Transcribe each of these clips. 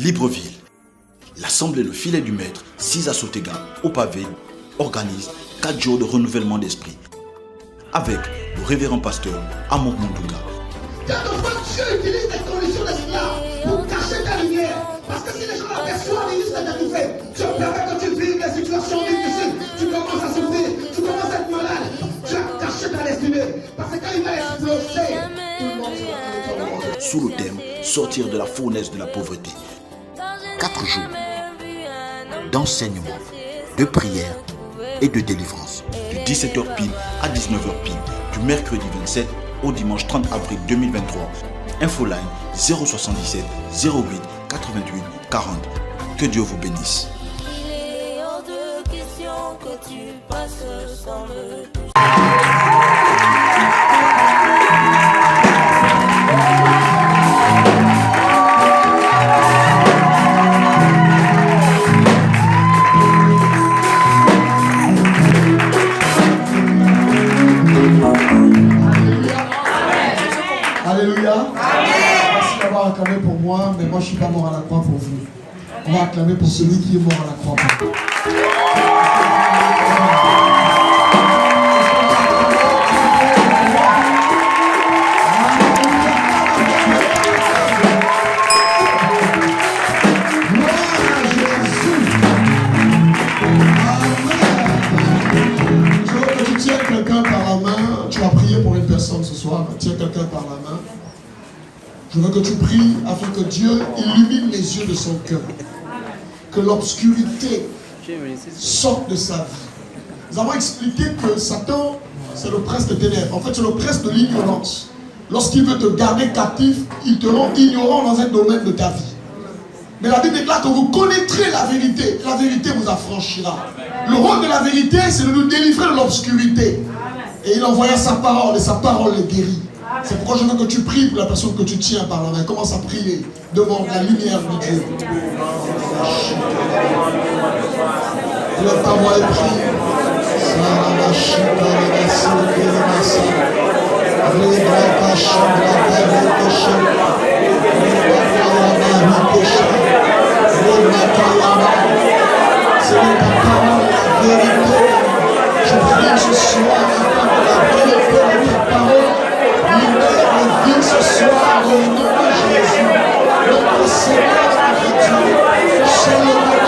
Libreville. L'Assemblée Le Filet du Maître, 6 à Sotega, au pavé, organise 4 jours de renouvellement d'esprit. Avec le révérend pasteur Amour Mondouga. Quelquefois, Dieu utilise des conditions d'esclaves pour cacher ta lumière. Parce que si les gens aperçoivent les risques d'arriver, tu permets que tu vives les situations difficiles. Tu commences à souffrir, tu commences à être malade. Tu as caché ta destinée. Parce que quand il va exploser, tout le monde sera avec toi. Sous le thème Sortir de la fournaise de la pauvreté. 4 jours d'enseignement, de prière et de délivrance. De 17h pile à 19h pile. Du mercredi 27 au dimanche 30 avril 2023. Infoline 077 08 88 40. Que Dieu vous bénisse. Il est hors de question que tu passes sans me toucher. Alléluia. Merci d'avoir acclamé pour moi, mais moi je ne suis pas mort à la croix pour vous. On va acclamer pour celui qui est mort à la croix pour vous. Je veux que tu tiennes quelqu'un par la main. Tu vas prier pour une personne ce soir. Tiens quelqu'un par la main. Je veux que tu pries afin que Dieu illumine les yeux de son cœur. Que l'obscurité sorte de sa vie. Nous avons expliqué que Satan, c'est le prince des ténèbres. En fait, c'est le prince de l'ignorance. Lorsqu'il veut te garder captif, il te rend ignorant dans un domaine de ta vie. Mais la Bible déclare que vous connaîtrez la vérité. La vérité vous affranchira. Le rôle de la vérité, c'est de nous délivrer de l'obscurité. Et il envoya sa parole, et sa parole les guérit. C'est pourquoi je veux que tu pries pour la personne que tu tiens par la main. Commence à prier. Demande la lumière de Dieu. Le parole est priée. C'est ta parole, la vérité. Je prie ce soir afin que la vérité de ta parole libère la vie ce soir au nom de Jésus. Notre Seigneur notre Dieu, c'est le moment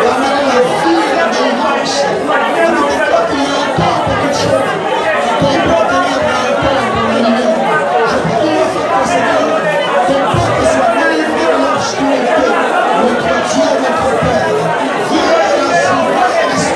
d'amener la vie et la délivrance. On nous déclare qu'il y a un temps pour toute chose. Un temps pour la ténèbre, un temps pour la lumière. Je prie afin que Seigneur, ton peuple soit délivré de l'obscurité. Notre Dieu, notre Père, viens ainsi, viens restaure.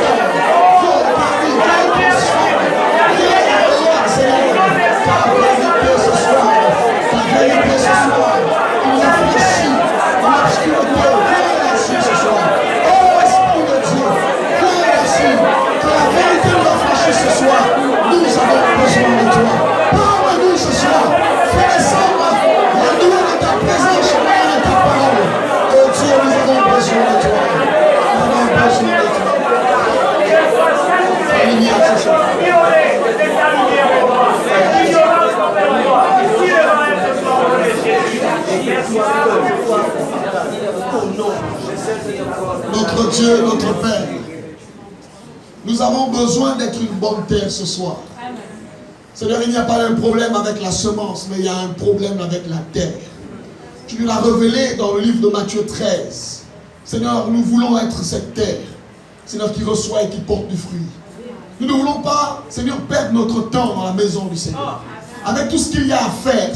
Notre Dieu, notre Père, nous avons besoin d'être une bonne terre ce soir. Seigneur, il n'y a pas un problème avec la semence, mais il y a un problème avec la terre. Tu nous l'as révélé dans le livre de Matthieu 13. Seigneur, nous voulons être cette terre, Seigneur, qui reçoit et qui porte du fruit. Nous ne voulons pas, Seigneur, perdre notre temps dans la maison du Seigneur. Avec tout ce qu'il y a à faire,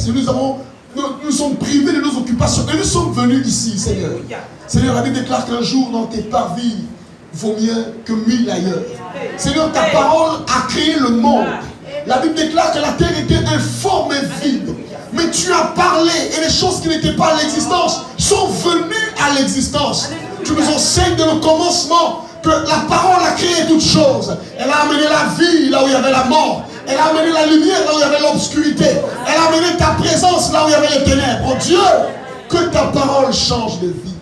nous sommes privés de nos occupations et nous sommes venus ici, Seigneur. Seigneur, la Bible déclare qu'un jour dans tes parvis vaut mieux que 1000 ailleurs. Seigneur, ta parole a créé le monde. La Bible déclare que la terre était informe et vide. Mais tu as parlé et les choses qui n'étaient pas à l'existence sont venues à l'existence. Tu nous enseignes de le commencement que la parole a créé toutes choses. Elle a amené la vie là où il y avait la mort. Elle a amené la lumière là où il y avait l'obscurité. Elle a amené ta présence là où il y avait les ténèbres. Oh Dieu, que ta parole change de vie.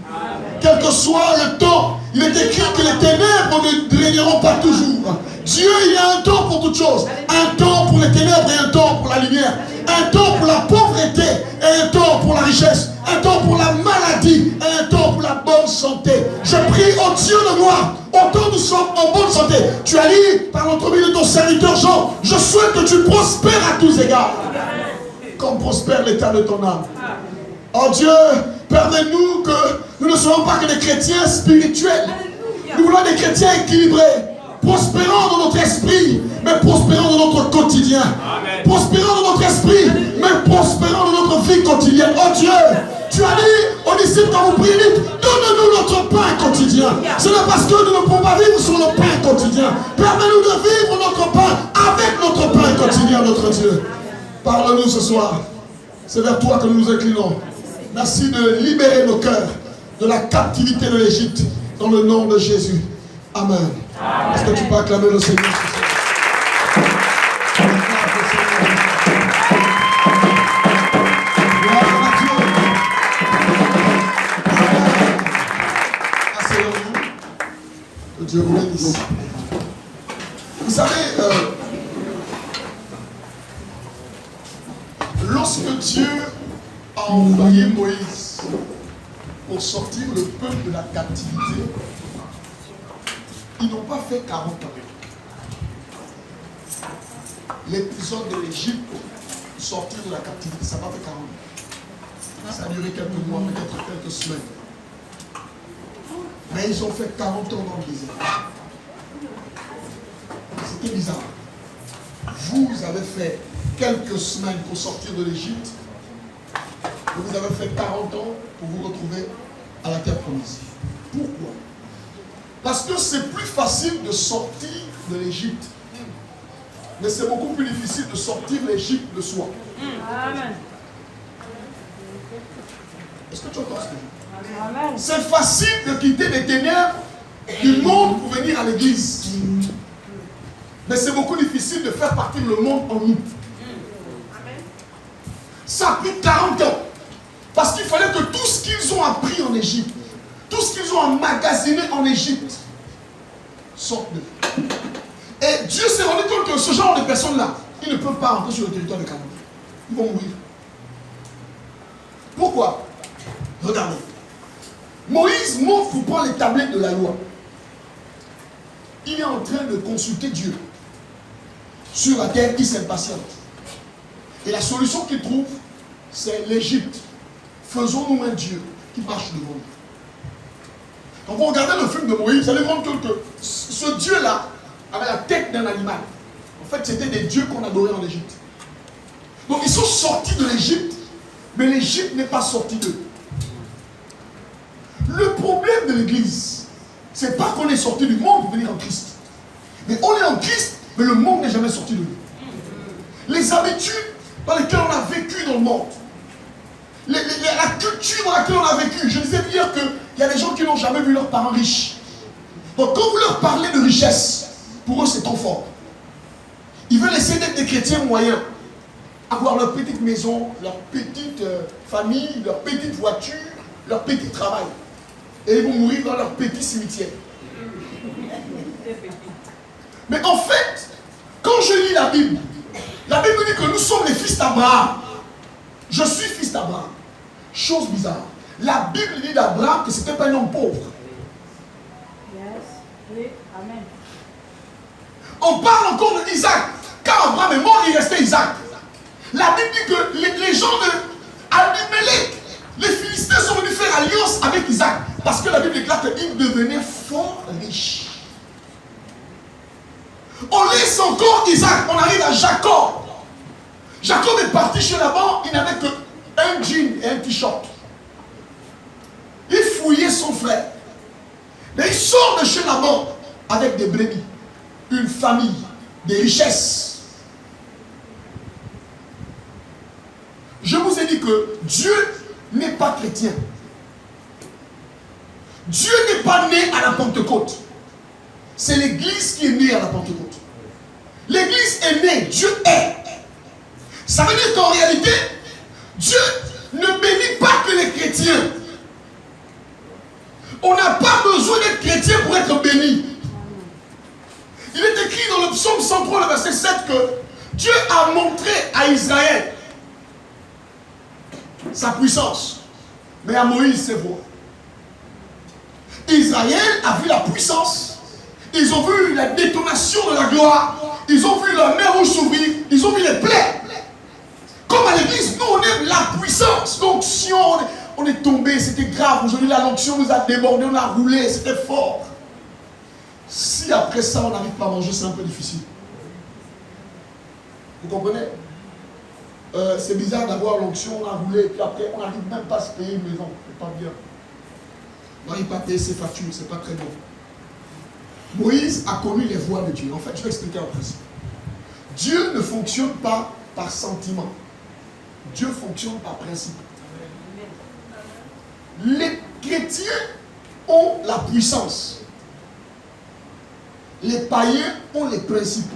Quel que soit le temps, il est écrit que les ténèbres ne régneront pas toujours. Dieu, il y a un temps pour toutes choses. Un temps pour les ténèbres et un temps pour la lumière. Un temps pour la pauvreté et un temps pour la richesse. Un temps pour la maladie et un temps yeux de gloire. Autant nous sommes en bonne santé. Tu as dit par l'entremise de ton serviteur Jean, je souhaite que tu prospères à tous égards. Comme prospère l'état de ton âme. Oh Dieu, permets-nous que nous ne soyons pas que des chrétiens spirituels. Nous voulons des chrétiens équilibrés. Prospérant dans notre esprit, mais prospérant dans notre quotidien. Amen. Prospérant dans notre esprit, mais prospérant dans notre vie quotidienne. Oh Dieu, tu as dit aux disciples quand vous priez, donne-nous notre pain quotidien. Ce n'est parce que nous ne pouvons pas vivre sur le pain quotidien. Permets-nous de vivre notre pain avec notre pain quotidien, notre Dieu. Parle-nous ce soir. C'est vers toi que nous nous inclinons. Merci de libérer nos cœurs de la captivité de l'Égypte dans le nom de Jésus. Amen. Est-ce que tu peux acclamer le Seigneur ce soir? Gloire à Dieu. Asseyons-nous. Que Dieu vous bénisse. Vous savez, lorsque Dieu a envoyé Moïse pour sortir le peuple de la captivité, ils n'ont pas fait 40 ans. L'épisode de l'Égypte, sortir de la captivité, ça n'a pas fait 40 ans. Ça a duré quelques mois, peut-être quelques semaines. Mais ils ont fait 40 ans dans le désert. C'était bizarre. Vous avez fait quelques semaines pour sortir de l'Égypte. Et vous avez fait 40 ans pour vous retrouver à la terre promise. Pourquoi? Parce que c'est plus facile de sortir de l'Égypte. Mais c'est beaucoup plus difficile de sortir l'Égypte de soi. Amen. Est-ce que tu entends ce que je dis? Amen. C'est facile de quitter les ténèbres du monde pour venir à l'église. Mais c'est beaucoup difficile de faire partir le monde en nous. Ça a pris 40 ans. Parce qu'il fallait que tout ce qu'ils ont appris en Égypte, tout ce qu'ils ont emmagasiné en Égypte, sorte d'eux. Et Dieu s'est rendu compte que ce genre de personnes-là, ils ne peuvent pas rentrer sur le territoire de Canaan. Ils vont mourir. Pourquoi? Regardez. Moïse monte pour prendre les tablettes de la loi. Il est en train de consulter Dieu sur la terre qui s'impatiente. Et la solution qu'il trouve, c'est l'Égypte. Faisons-nous un Dieu qui marche devant nous. Quand vous regardez le film de Moïse, vous allez voir que ce Dieu-là avait la tête d'un animal. En fait, c'était des dieux qu'on adorait en Égypte. Donc, ils sont sortis de l'Égypte, mais l'Égypte n'est pas sortie d'eux. Le problème de l'Église, c'est pas qu'on est sorti du monde pour venir en Christ. Mais on est en Christ, mais le monde n'est jamais sorti de nous. Les habitudes dans lesquelles on a vécu dans le monde, la culture dans laquelle on a vécu. Je disais hier qu'il y a des gens qui n'ont jamais vu leurs parents riches. Donc quand vous leur parlez de richesse, pour eux c'est trop fort. Ils veulent essayer d'être des chrétiens moyens, avoir leur petite maison, leur petite famille, leur petite voiture, leur petit travail. Et ils vont mourir dans leur petit cimetière. Mais en fait, quand je lis la Bible dit que nous sommes les fils d'Abraham. Je suis fils d'Abraham. Chose bizarre. La Bible dit d'Abraham que ce n'était pas un homme pauvre. Yes. Amen. On parle encore d'Isaac. Quand Abraham est mort, il restait Isaac. La Bible dit que les gens de Abimelech, les Philistins sont venus faire alliance avec Isaac. Parce que la Bible déclare qu'il devenait fort riche. On laisse encore Isaac, on arrive à Jacob. Jacob est parti chez Laban, il n'avait qu'un jean et un t-shirt. Il fouillait son frère. Mais il sort de chez Laban avec des brebis, une famille, des richesses. Je vous ai dit que Dieu n'est pas chrétien. Dieu n'est pas né à la Pentecôte. C'est l'Église qui est née à la Pentecôte. L'Église est née, Dieu est. Ça veut dire qu'en réalité, Dieu ne bénit pas que les chrétiens. On n'a pas besoin d'être chrétien pour être béni. Il est écrit dans le psaume 103, le verset 7, que Dieu a montré à Israël sa puissance, mais à Moïse ses voies. Israël a vu la puissance. Ils ont vu la détonation de la gloire. Ils ont vu la mer rouge s'ouvrir. Ils ont vu les plaies. Comme à l'église, nous on aime la puissance. L'onction, on est tombé, c'était grave. Aujourd'hui, l'onction nous a débordé, on a roulé, c'était fort. Si après ça, on n'arrive pas à manger, c'est un peu difficile. Vous comprenez? C'est bizarre d'avoir l'onction, on a roulé, et puis après, on n'arrive même pas à se payer une maison. C'est pas bien. On n'arrive pas à payer ses factures, c'est pas très bon. Moïse a connu les voies de Dieu. En fait, je vais expliquer un principe. Dieu ne fonctionne pas par sentiment. Dieu fonctionne par principe. Les chrétiens ont la puissance. Les païens ont les principes.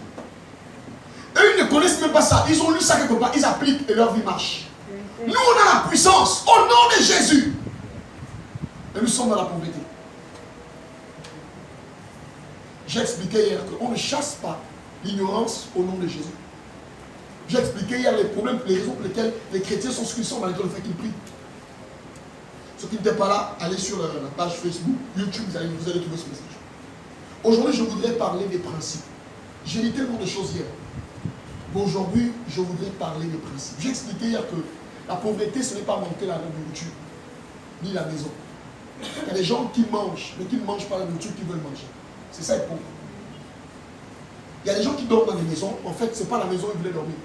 Eux, ils ne connaissent même pas ça. Ils ont lu ça quelque part. Ils appliquent et leur vie marche. Nous, on a la puissance au nom de Jésus. Et nous sommes dans la pauvreté. J'ai expliqué hier qu'on ne chasse pas l'ignorance au nom de Jésus. J'ai expliqué hier les problèmes, les raisons pour lesquelles les chrétiens sont ce qu'ils sont malgré le fait qu'ils prient. Ceux qui n'étaient pas là, allez sur la page Facebook, YouTube, vous allez trouver ce message. Aujourd'hui, je voudrais parler des principes. J'ai dit tellement de choses hier. Mais aujourd'hui, je voudrais parler des principes. J'ai expliqué hier que la pauvreté, ce n'est pas manquer la nourriture, ni la maison. Il y a des gens qui mangent, mais qui ne mangent pas la nourriture qu'ils veulent manger. C'est ça être pauvre. Il y a des gens qui dorment dans des maisons. En fait, ce n'est pas la maison où ils voulaient dormir.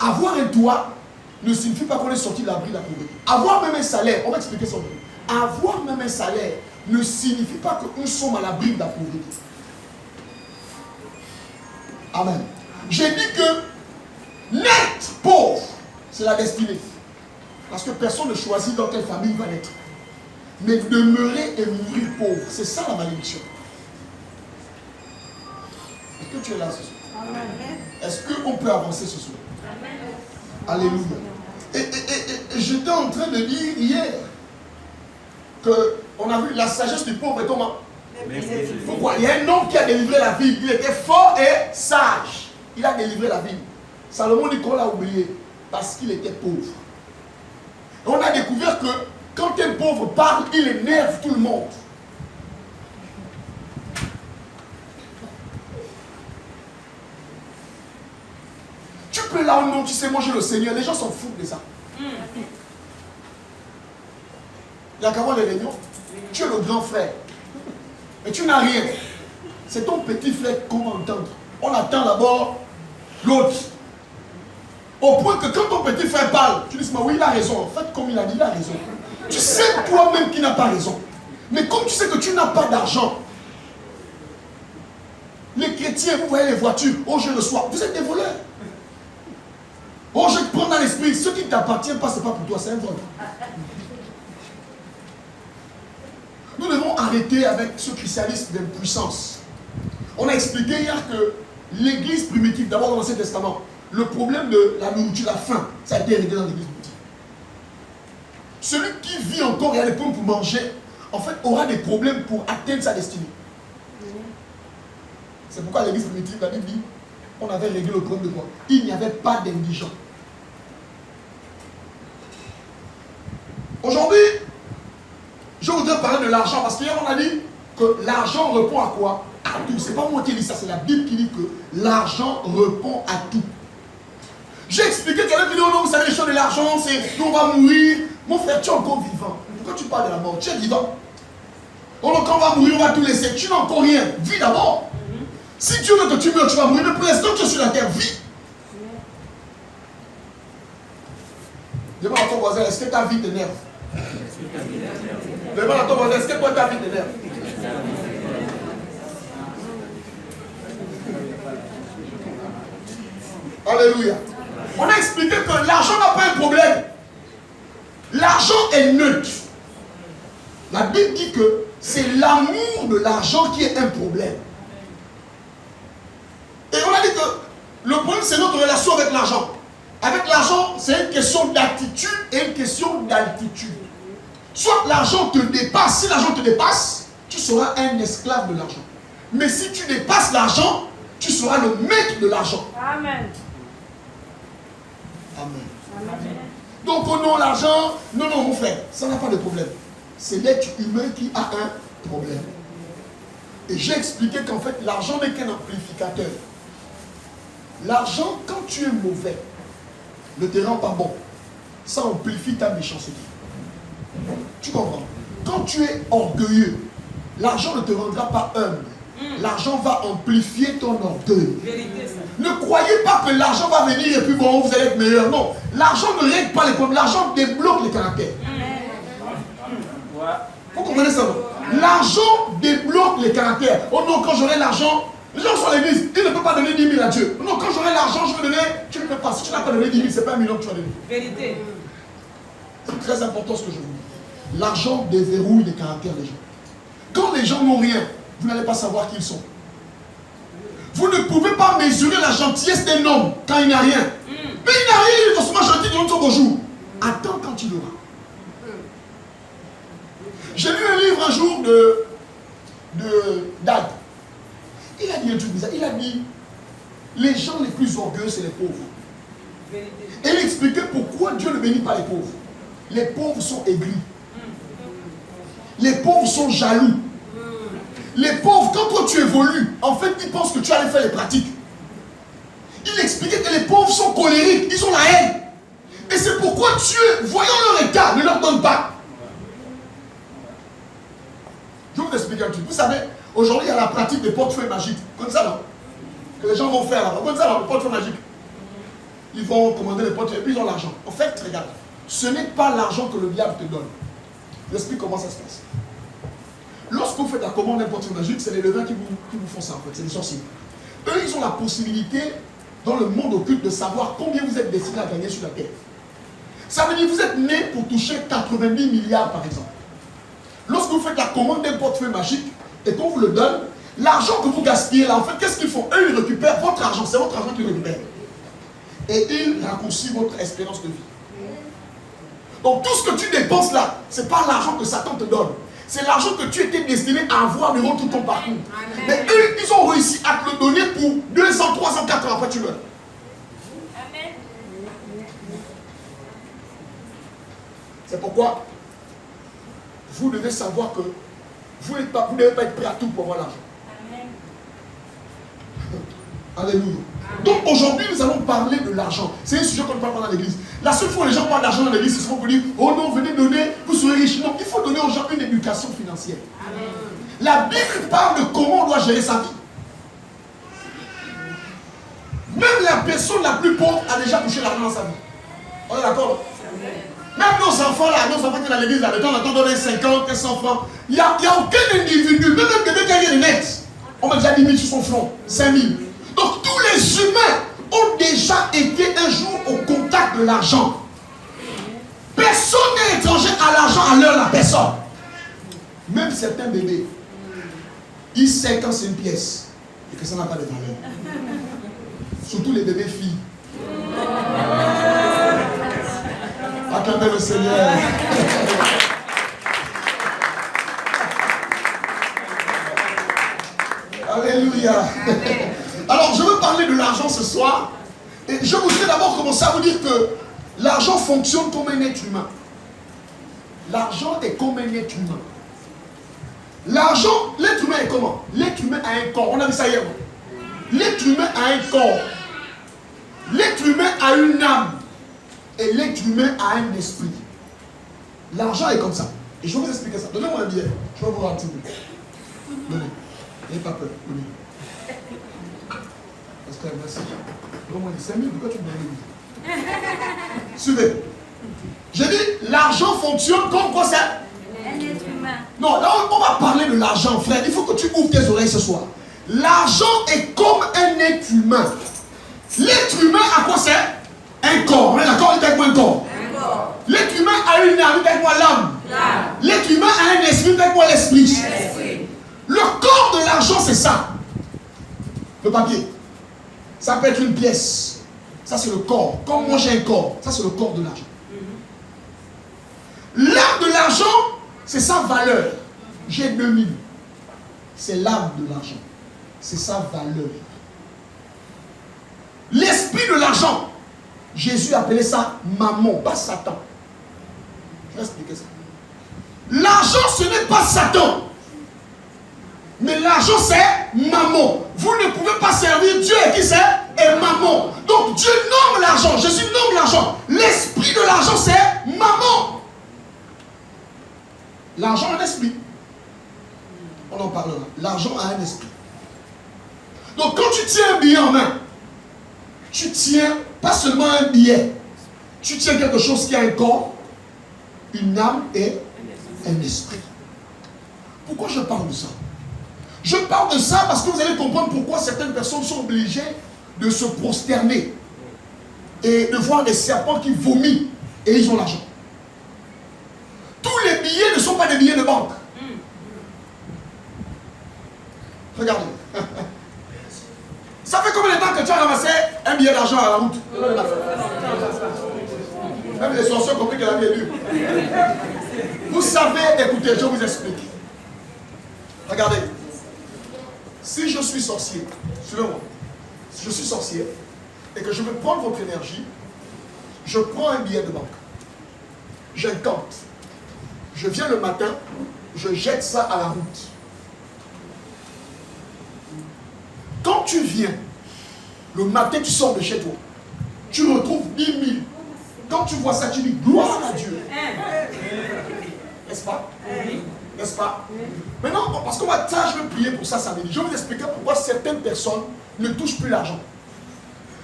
Avoir un toit ne signifie pas qu'on est sorti de l'abri de la pauvreté. Avoir même un salaire, on va expliquer ça aujourd'hui. Avoir même un salaire ne signifie pas que nous sommes à l'abri de la pauvreté. Amen. J'ai dit que naître pauvre, c'est la destinée. Parce que personne ne choisit dans quelle famille il va naître. Mais demeurer et mourir pauvre, c'est ça la malédiction. Est-ce que tu es là ce soir? Amen. Est-ce qu'on peut avancer ce soir? Amen. Alléluia. Et j'étais en train de dire hier qu'on a vu la sagesse du pauvre est comment? Pourquoi? Il y a un homme qui a délivré la ville. Il était fort et sage. Il a délivré la ville. Salomon dit qu'on l'a oublié parce qu'il était pauvre. Et on a découvert que quand un pauvre parle, il énerve tout le monde. Tu peux là ou non, tu sais, moi j'ai le Seigneur, les gens s'en foutent de ça. Il y a qu'à voir les réunions. Tu es le grand frère. Mais tu n'as rien. C'est ton petit frère qu'on va entendre. On attend d'abord l'autre. Au point que quand ton petit frère parle, tu dis, mais oui, il a raison. En fait, comme il a dit, il a raison. Tu sais toi-même qu'il n'a pas raison. Mais comme tu sais que tu n'as pas d'argent, les chrétiens, vous voyez les voitures, oh je le sois, vous êtes des voleurs. Oh je te prends dans l'esprit, ce qui ne t'appartient pas, ce n'est pas pour toi, c'est un vol. Nous devons arrêter avec ce christianisme d'impuissance. On a expliqué hier que l'église primitive, d'abord dans l'Ancien Testament, le problème de la nourriture, la faim, ça a été réglé dans l'église primitive. Celui qui vit encore et a des problèmes pour manger, en fait, aura des problèmes pour atteindre sa destinée. C'est pourquoi l'église primitive, la Bible dit, on avait réglé le problème de quoi? Il n'y avait pas d'indigents. Aujourd'hui, je voudrais parler de l'argent parce qu'hier on a dit que l'argent répond à quoi? À tout. C'est pas moi qui dis ça, c'est la Bible qui dit que l'argent répond à tout. J'ai expliqué qu'elle a dit non, vous savez les choses de l'argent, c'est on va mourir. Mon frère, tu es encore vivant. Pourquoi tu parles de la mort? Tu es vivant. Donc quand on va mourir, on va tout laisser. Tu n'as encore rien. Vis d'abord. Si Dieu veut que tu meurs, tu vas mourir. Mais pour l'instant, tu es sur la terre. Vis. Demande à ton voisin, est-ce que ta vie t'énerve? Demande à ton voisin, est-ce que toi ta vie t'énerve? Alléluia. On a expliqué que l'argent n'a pas un problème. L'argent est neutre. La Bible dit que c'est l'amour de l'argent qui est un problème. Et on a dit que le problème c'est notre relation avec l'argent. Avec l'argent, c'est une question d'attitude et une question d'altitude. Soit l'argent te dépasse, si l'argent te dépasse, tu seras un esclave de l'argent. Mais si tu dépasses l'argent, tu seras le maître de l'argent. Amen. Amen. Amen. Donc, oh non, l'argent, non, mon frère, ça n'a pas de problème. c'est l'être humain qui a un problème. Et j'ai expliqué qu'en fait, l'argent n'est qu'un amplificateur. L'argent, quand tu es mauvais, ne te rend pas bon. Ça amplifie ta méchanceté. Tu comprends? Quand tu es orgueilleux, l'argent ne te rendra pas humble. L'argent va amplifier ton orgueil. Ne croyez pas que l'argent va venir et puis bon, vous allez être meilleur. Non, l'argent ne règle pas les problèmes. L'argent débloque les caractères. Vous comprenez ça, non? L'argent débloque les caractères. Oh non, quand j'aurai l'argent, les gens sont à l'église, ils ne peuvent pas donner 10 000 à Dieu. Non, quand j'aurai l'argent, je vais donner. Tu ne peux pas. Si tu n'as pas donné 10 000, ce n'est pas 1 million que tu vas donner. Vérité. C'est très important ce que je vous dis. L'argent déverrouille les caractères des gens. Quand les gens n'ont rien, vous n'allez pas savoir qui ils sont. Vous ne pouvez pas mesurer la gentillesse d'un homme quand il n'a rien. Mais il n'a rien, il est forcément gentil, il donne son bonjour. Attends quand tu l'auras. J'ai lu un livre un jour de Dag. Il a dit un truc bizarre. Il a dit, les gens les plus orgueilleux, c'est les pauvres. Et il expliquait pourquoi Dieu ne bénit pas les pauvres. Les pauvres sont aigris. Les pauvres sont jaloux. Les pauvres, quand toi tu évolues, en fait, ils pensent que tu allais faire les pratiques. Il expliquait que les pauvres sont colériques, ils ont la haine. Et c'est pourquoi Dieu, voyant leur état, ne leur donne pas. Je vais vous expliquer un truc. Vous savez, aujourd'hui, il y a la pratique des portefeuilles magiques. Comme ça, là. Que les gens vont faire là-bas. Comme ça, là, le portefeuille magique. Ils vont commander les portefeuilles et puis ils ont l'argent. En fait, regarde, ce n'est pas l'argent que le diable te donne. Je vous explique comment ça se passe. Lorsque vous faites la commande d'un portefeuille magique, c'est les levains qui vous font ça, en fait. C'est les sorciers. Eux, ils ont la possibilité, dans le monde occulte, de savoir combien vous êtes destiné à gagner sur la terre. Ça veut dire que vous êtes né pour toucher 90 milliards, par exemple. Lorsque vous faites la commande d'un portefeuille magique et qu'on vous le donne, l'argent que vous gaspillez là, en fait, qu'est-ce qu'ils font? Eux, ils récupèrent votre argent, c'est votre argent qu'ils récupèrent. Et ils raccourcissent votre espérance de vie. Donc tout ce que tu dépenses là, ce n'est pas l'argent que Satan te donne. C'est l'argent que tu étais destiné à avoir durant tout ton parcours. Amen. Mais eux, ils ont réussi à te le donner pour 200, 300, 4 ans après tu meurs. Amen. C'est pourquoi vous devez savoir que vous ne devez pas être prêt à tout pour avoir l'argent. Alléluia. Donc aujourd'hui, nous allons parler de l'argent. C'est un sujet qu'on ne parle pas dans l'église. La seule fois où les gens parlent d'argent dans l'église, c'est souvent pour dire, oh non, venez donner, vous serez riches. Non, il faut donner aux gens une éducation financière. Amen. La Bible parle de comment on doit gérer sa vie. Même la personne la plus pauvre a déjà touché l'argent dans sa vie. On est d'accord? Même nos enfants là, nos enfants qui sont dans l'église, là, de temps en temps, donnent 50, 100 francs. Il n'y a aucun individu, même un bébé qui a rien net. On met déjà 10 000 sur son front, 5 000. Donc tous les humains ont déjà été un jour au contact de l'argent. Personne n'est étranger à l'argent à l'heure la personne. Même certains bébés, ils savent quand c'est une pièce et que ça n'a pas de valeur. Surtout les bébés filles. Acclamez le Seigneur. Alléluia. Alors, je veux parler de l'argent ce soir. Et je voudrais d'abord commencer à vous dire que l'argent fonctionne comme un être humain. L'argent est comme un être humain. L'argent, l'être humain est comment? L'être humain a un corps. On a vu ça hier. L'être humain a un corps. L'être humain a une âme. Et l'être humain a un esprit. L'argent est comme ça. Et je vais vous expliquer ça. Donnez-moi un billet. Je vais vous rendre un petit peu. Donnez. N'ayez pas peur. Donnez. Merci. Donnez-moi des 5 000. Pourquoi tu me donnes des Suivez. J'ai dit, l'argent fonctionne comme quoi ça? Un être humain. Non, là on va parler de l'argent, frère. Il faut que tu ouvres tes oreilles ce soir. L'argent est comme un être humain. L'être humain a quoi c'est? Un corps. On est d'accord? Il est avec moi un corps. L'être humain a une âme, il est avec moi l'âme. L'être humain a un esprit, il est avec moi l'esprit. Le corps de l'argent, c'est ça. Le papier. Ça peut être une pièce. Ça, c'est le corps. Comme moi, j'ai un corps. Ça, c'est le corps de l'argent. L'âme de l'argent, c'est sa valeur. J'ai 2000. C'est l'âme de l'argent. C'est sa valeur. L'esprit de l'argent, Jésus appelait ça mammon, pas Satan. Je vais expliquer ça. L'argent, ce n'est pas Satan. Mais l'argent, c'est mammon. Vous ne pouvez pas servir Dieu et qui c'est? Et mammon. Donc Dieu nomme l'argent. Jésus nomme l'argent. L'esprit de l'argent, c'est mammon. L'argent a un esprit. On en parlera. L'argent a un esprit. Donc quand tu tiens un billet en main, tu tiens pas seulement un billet. Tu tiens quelque chose qui a un corps, une âme et un esprit. Pourquoi je parle de ça? Je parle de ça parce que vous allez comprendre pourquoi certaines personnes sont obligées de se prosterner et de voir des serpents qui vomissent et ils ont l'argent. Tous les billets ne sont pas des billets de banque. Regardez. Ça fait combien de temps que tu as ramassé un billet d'argent à la route? Même les sorciers ont compris que la vie est dure. Vous savez, écoutez, je vous explique. Regardez. Si je suis sorcier, suivez-moi. Si je suis sorcier et que je veux prendre votre énergie, je prends un billet de banque. J'incante. Je viens le matin, je jette ça à la route. Quand tu viens, le matin tu sors de chez toi, tu retrouves 10 000. Quand tu vois ça, tu dis gloire à Dieu. N'est-ce pas? N'est-ce pas? Maintenant, parce que moi, ça, je vais prier pour ça samedi. Je vais vous expliquer pourquoi certaines personnes ne touchent plus l'argent.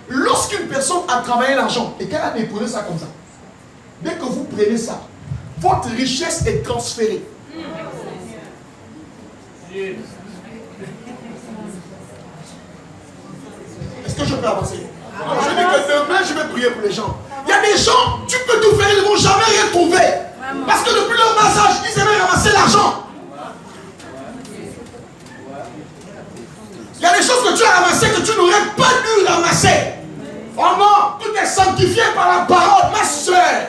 Lorsqu'une personne a travaillé l'argent et qu'elle a déposé ça comme ça, dès que vous prenez ça, votre richesse est transférée. Est-ce que je peux avancer? Donc, je dis que demain, je vais prier pour les gens. Il y a des gens, tu peux tout faire, ils ne vont jamais rien trouver. Parce que depuis leur bas âge, ils aimaient ramasser l'argent. Il y a des choses que tu as ramassées que tu n'aurais pas dû ramasser. Oh non, tout est sanctifié par la parole, ma soeur.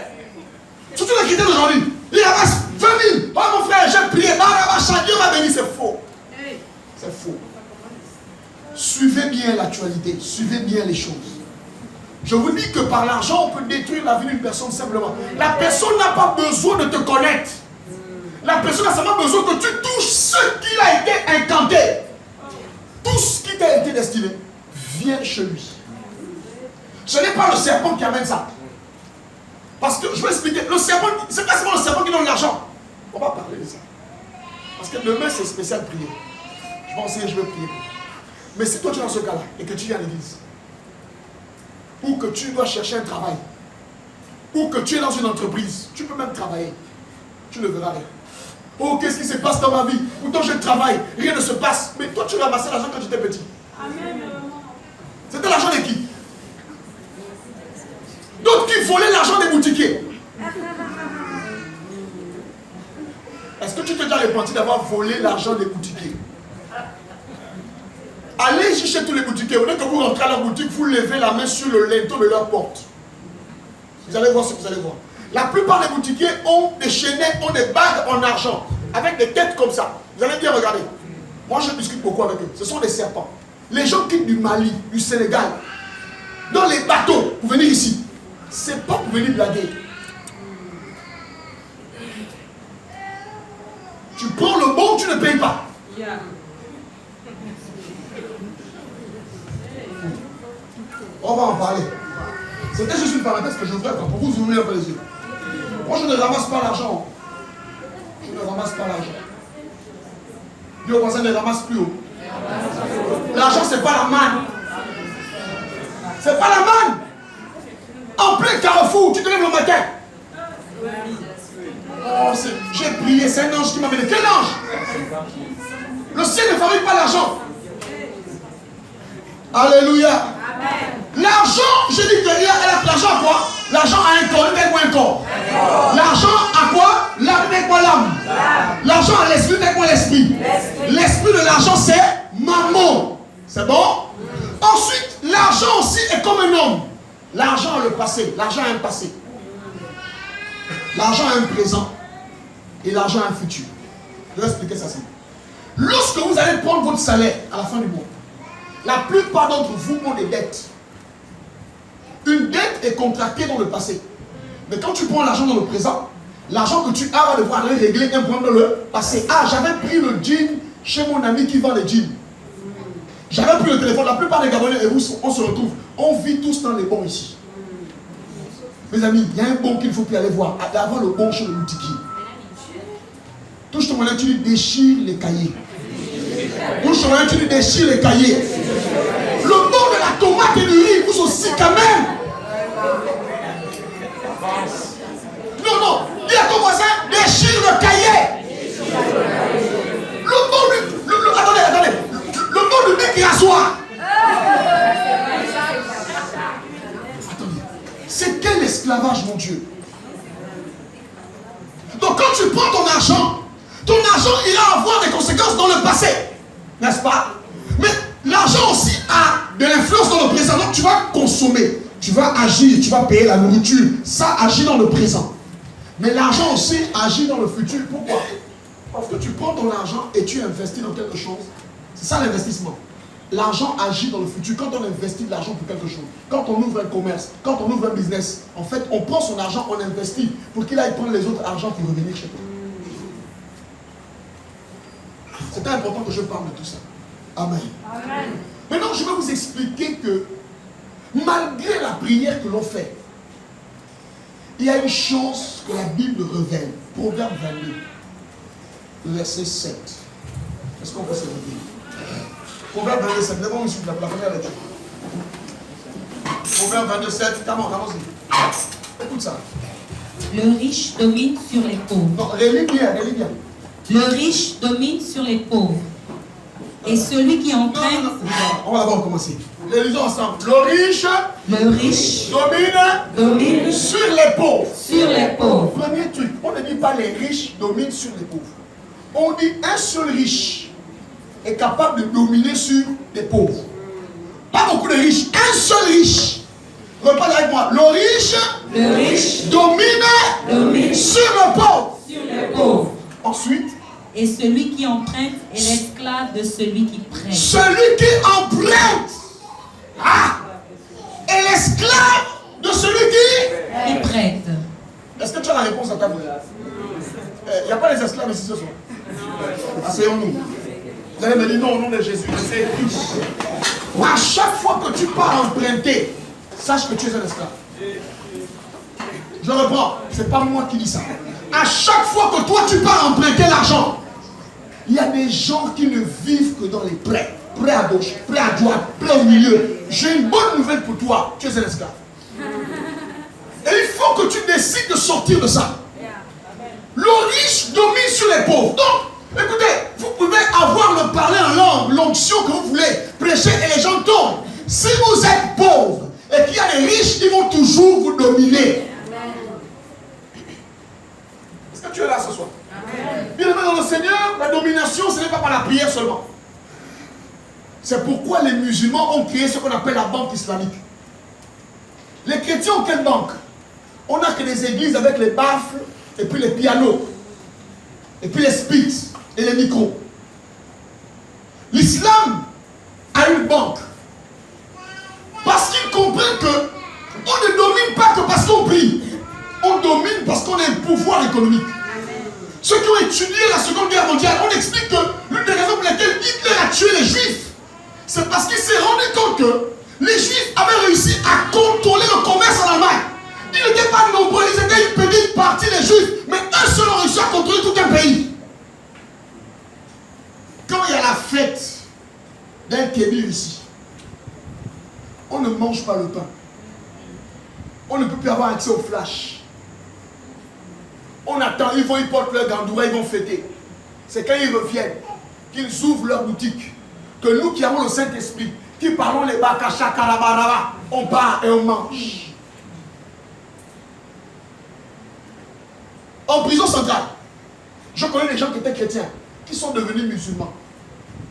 Surtout les chrétiens d'aujourd'hui. Ils ramassent 20 000. Oh mon frère, j'ai prié. Dieu m'a béni, c'est faux. C'est faux. Suivez bien l'actualité, suivez bien les choses. Je vous dis que par l'argent, on peut détruire la vie d'une personne simplement. La personne n'a pas besoin de te connaître. La personne a seulement besoin que tu touches ce qui a été incanté. Tout ce qui t'a été destiné vient chez lui. Ce n'est pas le serpent qui amène ça. Parce que, je vais expliquer, le serpent, c'est pas seulement le serpent qui donne l'argent. On va parler de ça. Parce que demain, c'est spécial prier. Je vais enseigner, je vais prier. Mais si toi tu es dans ce cas-là et que tu viens à l'église, ou que tu dois chercher un travail, ou que tu es dans une entreprise, tu peux même travailler, tu ne verras rien. Oh, qu'est-ce qui se passe dans ma vie? Pourtant je travaille, rien ne se passe. Mais toi tu ramassais l'argent quand tu étais petit. Amen. C'était l'argent de qui? D'autres qui volaient l'argent des boutiquiers. Est-ce que tu t'es déjà repenti d'avoir volé l'argent des boutiquiers? Allez chez tous les boutiquiers. Au lieu que vous rentrez à leur boutique, vous levez la main sur le linteau de leur porte. Vous allez voir ce que vous allez voir. La plupart des boutiquiers ont des chaînets, ont des bagues en argent, avec des têtes comme ça. Vous allez bien regarder. Moi, je discute beaucoup avec eux. Ce sont des serpents. Les gens quittent du Mali, du Sénégal, dans les bateaux pour venir ici. C'est pas pour venir blaguer. Tu prends le bon, tu ne payes pas. On va en parler. C'était juste une parenthèse que je voudrais pour vous ouvrir un peu les yeux. Moi, je ne ramasse pas l'argent. Je ne ramasse pas l'argent. Dieu au voisin ne ramasse plus haut. L'argent, c'est pas la manne. C'est pas la manne. En plein carrefour, tu te lèves le matin. Oh, j'ai prié, c'est un ange qui m'a venu. Quel ange? Le ciel ne fabrique pas l'argent. Alléluia. L'argent, je dis que l'argent a quoi? L'argent a un corps, il quoi un corps? L'argent a quoi? L'âme, quoi l'âme? L'argent a l'esprit, quoi l'esprit? L'esprit de l'argent, c'est mammon. C'est bon? Ensuite, l'argent aussi est comme un homme. L'argent a le passé, l'argent a un passé. L'argent a un présent. Et l'argent a un futur. Je vais expliquer ça. Lorsque vous allez prendre votre salaire à la fin du mois, la plupart d'entre vous ont des dettes. Une dette est contractée dans le passé. Mais quand tu prends l'argent dans le présent, L'argent que tu as va devoir aller régler un problème dans le passé. Ah, j'avais pris le jean chez mon ami qui vend les jeans. J'avais pris le téléphone. La plupart des Gabonais et vous, on se retrouve. On vit tous dans les bons ici. Mes amis, il y a un bon qu'il ne faut plus aller voir. Avant le bon chez le boutiquier. Touche ton moyen, tu lui déchires les cahiers. Touche ton moyen, tu lui déchires les cahiers. Le nom de la tomate et du riz pousse aussi quand même. Non, dis à ton voisin, déchire le cahier. Le nom attendez. Le nom du mec qui assoit. Attendez. C'est quel esclavage, mon Dieu? Donc quand tu prends ton argent ira avoir des conséquences dans le passé. N'est-ce pas? Mais l'argent aussi a de l'influence dans le présent. Donc tu vas consommer, tu vas agir, tu vas payer la nourriture. Ça agit dans le présent. Mais l'argent aussi agit dans le futur. Pourquoi? Parce que tu prends ton argent et tu investis dans quelque chose. C'est ça l'investissement. L'argent agit dans le futur. Quand on investit de l'argent pour quelque chose, quand on ouvre un commerce, quand on ouvre un business, en fait, on prend son argent, on investit pour qu'il aille prendre les autres argents pour revenir chez toi. C'est important que je parle de tout ça. Amen. Amen. Maintenant, je vais vous expliquer que malgré la prière que l'on fait, il y a une chose que la Bible révèle. Proverbe 22, verset 7. Est-ce qu'on peut se lever? Proverbe 22, 7. Lèvons ici la première lecture. Proverbe 22, 7. Allons-y. Écoute ça. Le riche domine sur les pauvres. Non, relis bien. Le riche domine sur les pauvres. Et celui qui entraîne... Non. On va d'abord commencer. Lisons ensemble. Le riche domine sur les pauvres. Sur les pauvres. Premier truc, on ne dit pas les riches dominent sur les pauvres. On dit un seul riche est capable de dominer sur les pauvres. Pas beaucoup de riches, un seul riche. Reparle avec moi. Le riche domine sur le pauvre. Sur les pauvres. Ensuite. Et celui qui emprunte est l'esclave de celui qui prête. Celui qui emprunte est l'esclave de celui qui prête. Est-ce que tu as la réponse à ta question? Il n'y a pas les esclaves ici ce soir. Asseyons-nous. Vous allez me dire non au nom de Jésus. À chaque fois que tu pars emprunter, sache que tu es un esclave. Je reprends. Ce n'est pas moi qui dis ça. À chaque fois que toi tu pars emprunter l'argent, il y a des gens qui ne vivent que dans les prêts. Prêt à gauche, prêt à droite, prêt au milieu. J'ai une bonne nouvelle pour toi. Tu es un esclave. Et il faut que tu décides de sortir de ça. Le riche domine sur les pauvres. Donc, écoutez, vous pouvez avoir le parler en langue, l'onction que vous voulez, prêcher et les gens tombent. Si vous êtes pauvre et qu'il y a des riches, ils vont toujours vous dominer. Est-ce que tu es là ce soir? Bien-aimé dans le Seigneur, la domination, ce n'est pas par la prière seulement. C'est pourquoi les musulmans ont créé ce qu'on appelle la banque islamique. Les chrétiens ont quelle banque? On n'a que des églises avec les baffles, et puis les pianos, et puis les spits, et les micros. L'islam a une banque. Parce qu'ils comprennent que on ne domine pas que parce qu'on prie. On domine parce qu'on a un pouvoir économique. Ceux qui ont étudié la Seconde Guerre mondiale, on explique que l'une des raisons pour lesquelles Hitler a tué les Juifs, c'est parce qu'il s'est rendu compte que les Juifs avaient réussi à contrôler le commerce en Allemagne. Ils n'étaient pas nombreux, ils étaient une petite partie des Juifs, mais un seul ont réussi à contrôler tout un pays. Quand il y a la fête d'un kébir ici, on ne mange pas le pain. On ne peut plus avoir accès au flash. On attend, ils portent leur gandoura, ils vont fêter. C'est quand ils reviennent, qu'ils ouvrent leur boutique, que nous qui avons le Saint-Esprit, qui parlons les bakasha, karabaraba, on part et on mange. En prison centrale, je connais des gens qui étaient chrétiens, qui sont devenus musulmans.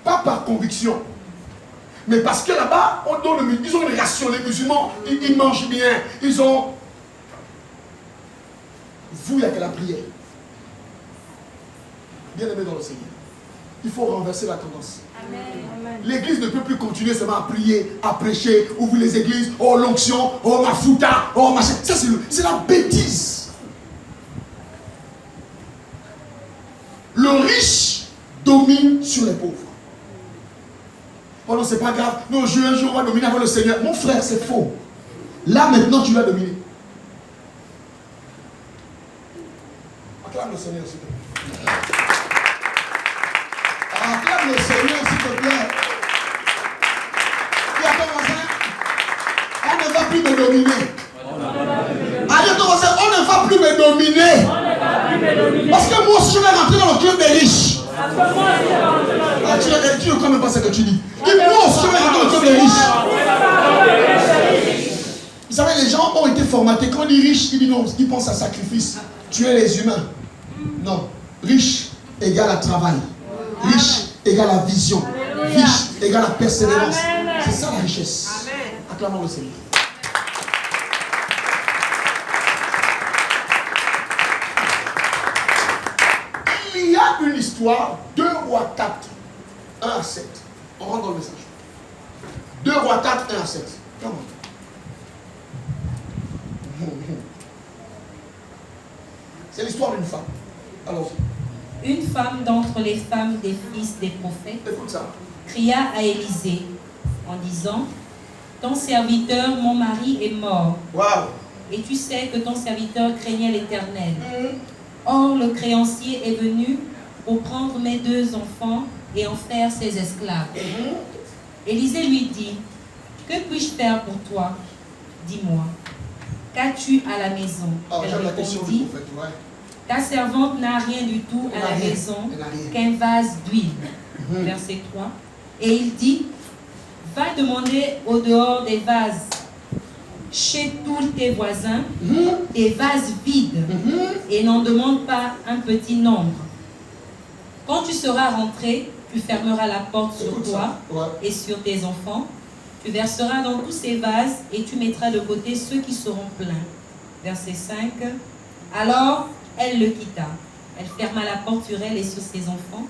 Pas par conviction, mais parce que là-bas, ils ont une ration. Les musulmans, ils mangent bien, ils ont... Vous, il n'y a que la prière. Bien aimé dans le Seigneur. Il faut renverser la tendance. L'église ne peut plus continuer seulement à prier, à prêcher, ouvrir les églises, oh l'onction, oh ma fouta, oh machin. Ça c'est la bêtise. Le riche domine sur les pauvres. Oh non, c'est pas grave. Non, un jour, on va dominer avec le Seigneur. Mon frère, c'est faux. Là, maintenant, tu vas dominer. Acclame le Seigneur, s'il te plaît. Acclame le Seigneur, s'il te plaît. Dis à ton voisin, on ne va plus me dominer. Allez, ton voisin, on ne va plus me dominer. Parce que moi aussi, je vais rentrer dans le club des riches. Tu ne crois même pas ce que tu dis. Et moi aussi, je vais rentrer dans le club des riches. Vous savez, les gens ont été formatés. Quand on dit riche, ils disent non, ils pensent à sacrifice. Tuer les humains. Non. Riche égale à travail. Riche égale à vision. Riche égale à persévérance. C'est ça la richesse. Acclamons le Seigneur. Il y a une histoire, 2 Rois 4, 1 à 7. On rentre dans le message. 2 Rois 4, 1 à 7. Comment? C'est l'histoire d'une femme. Alors, Une femme d'entre les femmes des fils des prophètes écoute ça. cria à Élisée en disant: ton serviteur, mon mari, est mort. Waouh. Et tu sais que ton serviteur craignait l'Éternel. Or, le créancier est venu pour prendre mes 2 enfants et en faire ses esclaves. Élisée lui dit: que puis-je faire pour toi? Dis-moi. Qu'as-tu à la maison? Elle J'aime la question du répondit: prophète, ouais. ta servante n'a rien du tout à la maison qu'un vase d'huile. Verset 3. Et il dit: va demander au dehors des vases, chez tous tes voisins, des vases vides, et n'en demande pas un petit nombre. Quand tu seras rentré, tu fermeras la porte sur toi et sur tes enfants. Tu verseras dans tous ces vases et tu mettras de côté ceux qui seront pleins. Verset 5. Alors, elle le quitta. Elle ferma la porte sur elle et sur ses enfants.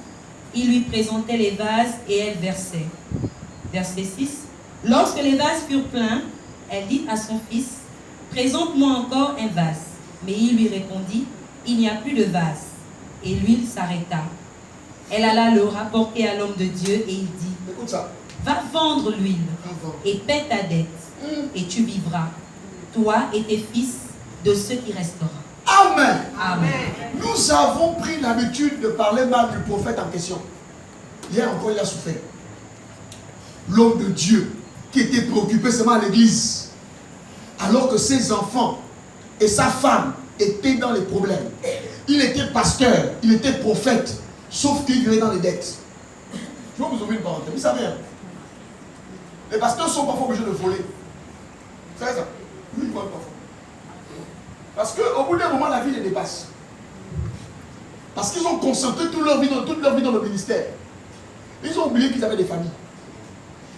Il lui présentait les vases et elle versait. Verset 6. Lorsque les vases furent pleins, elle dit à son fils: présente-moi encore un vase. Mais il lui répondit: il n'y a plus de vase. Et l'huile s'arrêta. Elle alla le rapporter à l'homme de Dieu et il dit: Écoute ça. va vendre l'huile et paie ta dette et tu vivras, toi et tes fils, de ce qui restera. Amen. Amen. Nous avons pris l'habitude de parler mal du prophète en question. Hier encore, il a souffert. L'homme de Dieu qui était préoccupé seulement à l'église, alors que ses enfants et sa femme étaient dans les problèmes. Il était pasteur, il était prophète, sauf qu'il vivait dans les dettes. Je vais vous ouvrir une parenthèse. Vous savez, les pasteurs sont parfois obligés de voler. C'est ça. Oui, ils volent parfois. Parce qu'au bout d'un moment, la vie les dépasse. Parce qu'ils ont concentré toute leur vie dans le ministère. Ils ont oublié qu'ils avaient des familles.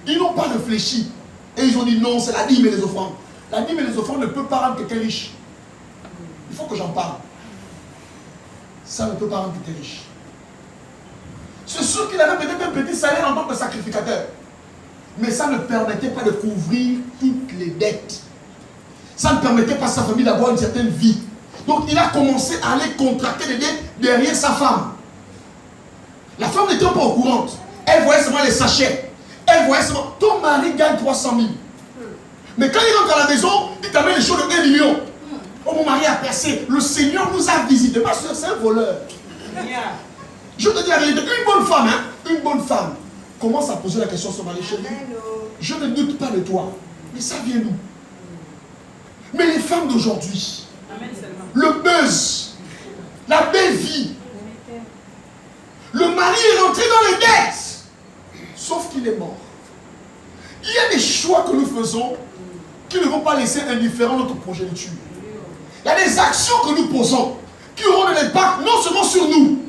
Ils n'ont pas réfléchi. Et ils ont dit non, c'est la dîme et les offrandes. La dîme et les offrandes ne peuvent pas rendre quelqu'un riche. Il faut que j'en parle. Ça ne peut pas rendre quelqu'un riche. C'est sûr qu'il avait peut-être un petit salaire en tant que sacrificateur. Mais ça ne permettait pas de couvrir toutes les dettes. Ça ne permettait pas à sa famille d'avoir une certaine vie. Donc il a commencé à aller contracter des dettes derrière sa femme. La femme n'était pas au courant. Elle voyait seulement les sachets. Elle voyait seulement: ton mari gagne 300 000. Mais quand il rentre à la maison, il t'amène les choses de 1 million. Oh, mon mari a percé. Le Seigneur nous a visités. Ma soeur, c'est un voleur. Je te dis la vérité, une bonne femme, une bonne femme commence à poser la question à son mari: chérie, je ne doute pas de toi, mais ça vient d'où? Mais les femmes d'aujourd'hui, le buzz, la belle vie, le mari est rentré dans les dettes, sauf qu'il est mort. Il y a des choix que nous faisons qui ne vont pas laisser indifférent notre progéniture. Il y a des actions que nous posons qui auront un impact non seulement sur nous,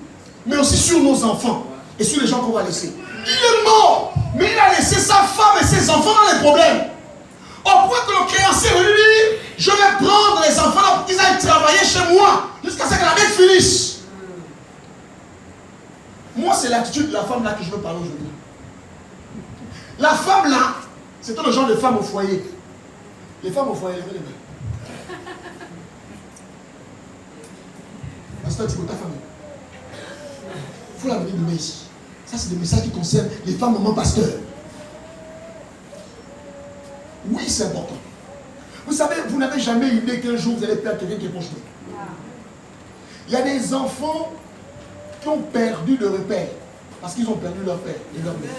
mais aussi sur nos enfants et sur les gens qu'on va laisser. Il est mort, mais il a laissé sa femme et ses enfants dans les problèmes. Au point que le créancier lui dit: je vais prendre les enfants là pour qu'ils aillent travailler chez moi jusqu'à ce que la dette finisse. Moi, c'est l'attitude de la femme là que je veux parler aujourd'hui. La femme là, c'était le genre de femme au foyer. Les femmes au foyer, levez les mains. Pasteur Thibaut, ta famille. Il faut la venir demain ici. Ça, c'est des messages qui concernent les femmes, mamans, pasteurs. Oui, c'est important. Vous savez, vous n'avez jamais idée qu'un jour vous allez perdre quelqu'un qui est proche de vous. Il y a des enfants qui ont perdu le repère parce qu'ils ont perdu leur père et leur mère.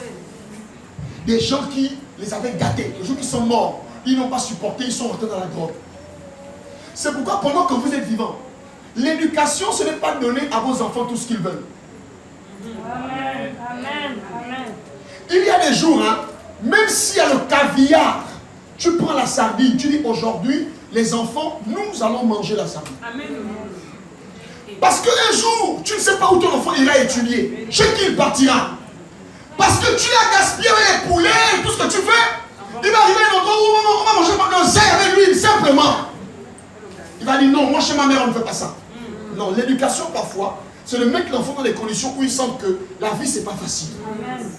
Des gens qui les avaient gâtés, des gens qui sont morts, ils n'ont pas supporté, ils sont rentrés dans la grotte. C'est pourquoi pendant que vous êtes vivant, l'éducation, ce n'est pas donner à vos enfants tout ce qu'ils veulent. Amen. Amen. Amen. Il y a des jours, hein, même s'il y a le caviar, tu prends la sardine, tu dis aujourd'hui, les enfants, nous allons manger la sardine. Amen. Parce qu'un jour, tu ne sais pas où ton enfant ira étudier, chez qui il partira. Parce que tu l'as gaspillé avec les poulets et tout ce que tu fais. Il va arriver un endroit où on va manger l'oseille avec lui, simplement. Il va dire non, moi chez ma mère on ne fait pas ça. Non, l'éducation parfois, c'est de mettre l'enfant dans des conditions où il sent que la vie c'est pas facile. Amen.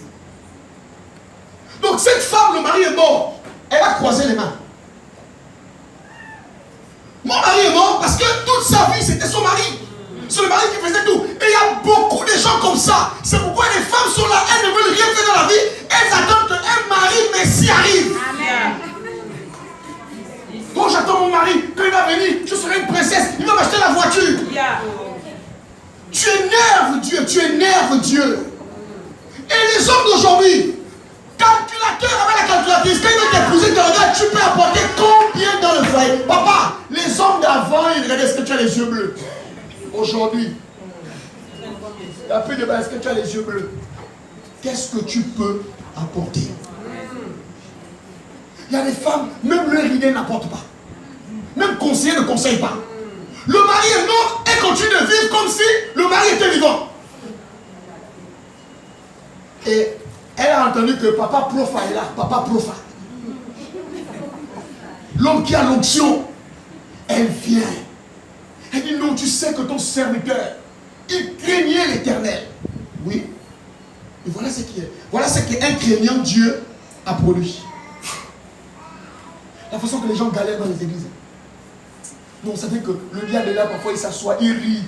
Donc cette femme, le mari est mort, elle a croisé les mains. Mon mari est mort parce que toute sa vie c'était son mari. C'est le mari qui faisait tout. Et il y a beaucoup de gens comme ça. C'est pourquoi les femmes sont là, elles ne veulent rien faire dans la vie. Elles attendent qu'un mari messie arrive. Amen. Moi j'attends mon mari, quand il va venir, je serai une princesse, il va m'acheter la voiture. Yeah. Tu énerves Dieu, tu énerves Dieu. Et les hommes d'aujourd'hui, calculateur avec la calculatrice, quand il veut t'épouser, tu regardes, tu peux apporter combien dans le foyer. Papa, les hommes d'avant, ils regardaient est-ce que tu as les yeux bleus. Aujourd'hui, il n'y a plus de bas, est-ce que tu as les yeux bleus. Qu'est-ce que tu peux apporter? Il y a des femmes, même leur idée n'apporte pas. Même conseiller ne conseille pas. Le mari est mort et continue de vivre comme si le mari était vivant. Et elle a entendu que papa Profa est là, papa Profa. L'homme qui a l'onction, elle vient. Elle dit non, tu sais que ton serviteur, il craignait l'Éternel. Oui. Et voilà ce qui est. Voilà ce qu'un craignant Dieu a produit. La façon que les gens galèrent dans les églises. Non, ça veut dire que le diable est là, parfois il s'assoit, il rit.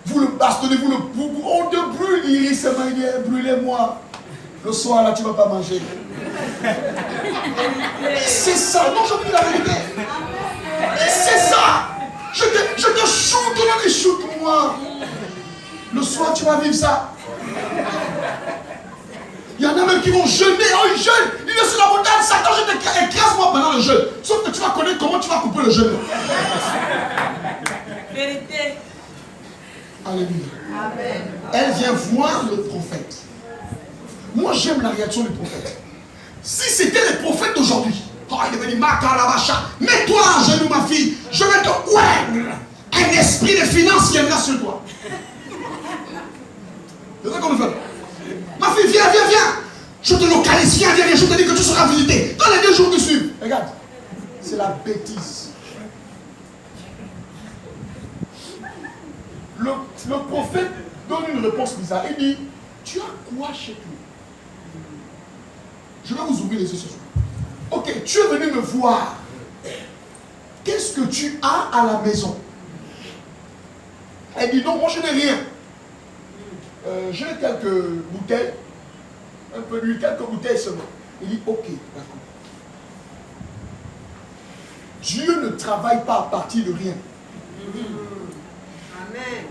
Vous le bastonnez, on te brûle, il rit seulement, il dit brûlez-moi. Le soir là, tu ne vas pas manger. C'est ça, non, je vous dis la vérité. C'est ça. Je te shoot, on dit shoot-moi. Le soir, tu vas vivre ça. Il y en a même qui vont jeûner. Oh, ils jeûnent. Ils sont sur la montagne. Satan, je t'écrase-moi pendant le jeûne. Sauf que tu vas connaître comment tu vas couper le jeûne. Vérité. Alléluia. Amen. Elle vient voir le prophète. Moi, j'aime la réaction du prophète. Si c'était les prophètes d'aujourd'hui, oh, il est venu, mets-toi à genoux, ma fille. Je vais te ouvrir. Un esprit de finance viendra sur toi. C'est ça qu'on veut faire. Ma fille, viens. Je te localise, viens. Je te dis que tu seras visité dans les 2 jours qui suivent. Regarde, c'est la bêtise. Le prophète donne une réponse bizarre. Il dit, tu as quoi chez toi? Je vais vous ouvrir les yeux ce soir. Ok, tu es venu me voir. Qu'est-ce que tu as à la maison? Elle dit, non, moi je n'ai rien. J'ai quelques bouteilles, un peu d'huile, quelques bouteilles seulement. Il dit, ok, d'accord. Dieu ne travaille pas à partir de rien. Amen.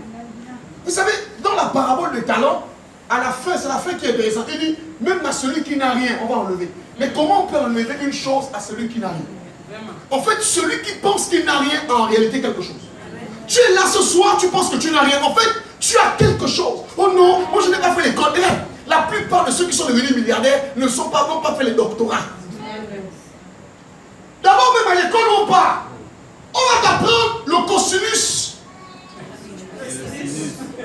Vous savez, dans la parabole des talents, à la fin, c'est la fin qui est intéressante. Il dit, même à celui qui n'a rien, on va enlever. Mais comment on peut enlever une chose à celui qui n'a rien? En fait, celui qui pense qu'il n'a rien a en réalité quelque chose. Tu es là ce soir, tu penses que tu n'as rien. En fait, tu as quelque chose. Oh non, moi je n'ai pas fait l'école. La plupart de ceux qui sont devenus milliardaires n'ont pas fait les doctorats. D'abord, même à l'école, on part. On va t'apprendre le cosinus.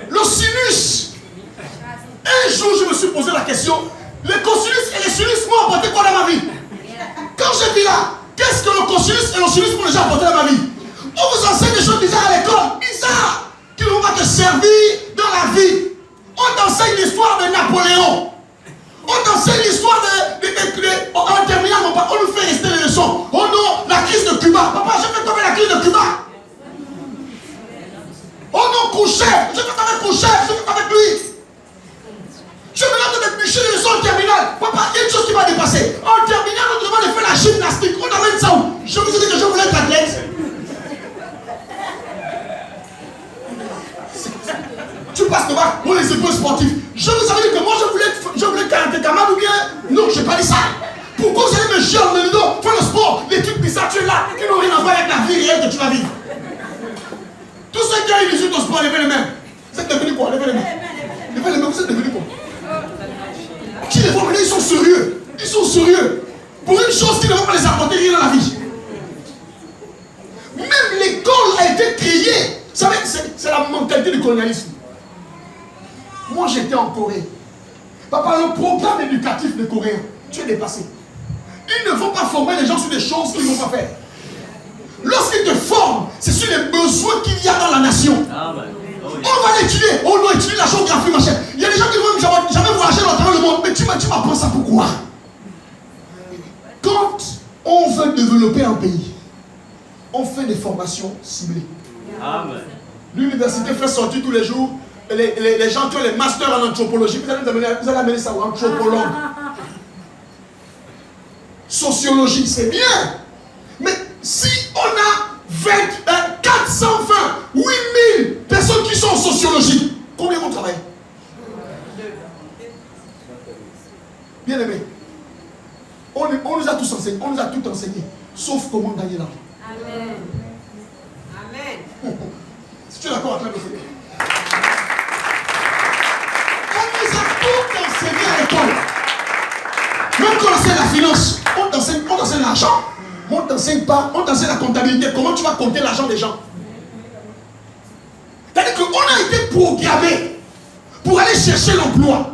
Le sinus. Un jour, je me suis posé la question, les cosinus et les sinus m'ont apporté quoi dans ma vie? Quand j'ai dit là, qu'est-ce que le cosinus et le sinus m'ont déjà apporté dans ma vie? On vous enseigne des choses bizarres à l'école, bizarres, qui ne vont pas te servir dans la vie. On t'enseigne l'histoire de Napoléon. On t'enseigne l'histoire en terminant, on nous fait rester les leçons. Oh non, la crise de Cuba. Papa, j'ai fait tomber la crise de Cuba. Oh non, couche chef, je traite avec ton chef, je traite avec lui. Je me lance de bûcher les leçons en terminale. Papa, il y a une chose qui m'a dépassé. En terminale, on demande de faire la gymnastique. On amène ça où? Je vous ai dit que je voulais être athlète. Tu passes devant, moi les épaules sportifs. Je vous avais dit que moi je voulais karaté-kama ou bien. Non, je n'ai pas dit ça. Pourquoi vous allez me chier le dos, faire le sport, les trucs bizarres, tu es là, qui n'ont rien à voir avec la vie réelle que tu vas vivre. Tous ceux qui ont initié ton sport, levez les mains. Vous êtes devenus quoi? Levez les mains. Levez les mains, vous êtes devenus quoi? Qui les voient, ils sont sérieux. Ils sont sérieux. Pour une chose qui ne va pas les apporter rien dans la vie. Même l'école a été créée. Vous savez, c'est la mentalité du colonialisme. Moi, j'étais en Corée. Papa, le programme éducatif des Coréens, tu es dépassé. Ils ne vont pas former les gens sur des choses qu'ils ne vont pas faire. Lorsqu'ils te forment, c'est sur les besoins qu'il y a dans la nation. On va l'étudier. On doit étudier la géographie, machin. Il y a des gens qui vont jamais voyager dans le monde. Mais tu m'apprends ça pourquoi? Quand on veut développer un pays, on fait des formations ciblées. L'université fait sortir tous les jours les gens qui ont les masters en anthropologie. Vous allez amener ça, anthropologue. Sociologie, c'est bien. Mais si on a 420, 8000 personnes qui sont en sociologie, combien vont travailler? Bien aimé, on nous a tous enseigné, on nous a tout enseigné, sauf comment gagner l'argent. Amen. Amen. Si tu es d'accord avec la vérité. On nous a tout enseigné à l'école. Même quand on enseigne la finance, on t'enseigne l'argent. On ne t'enseigne pas, on t'enseigne la comptabilité. Comment tu vas compter l'argent des gens? C'est-à-dire qu'on a été programmé pour aller chercher l'emploi.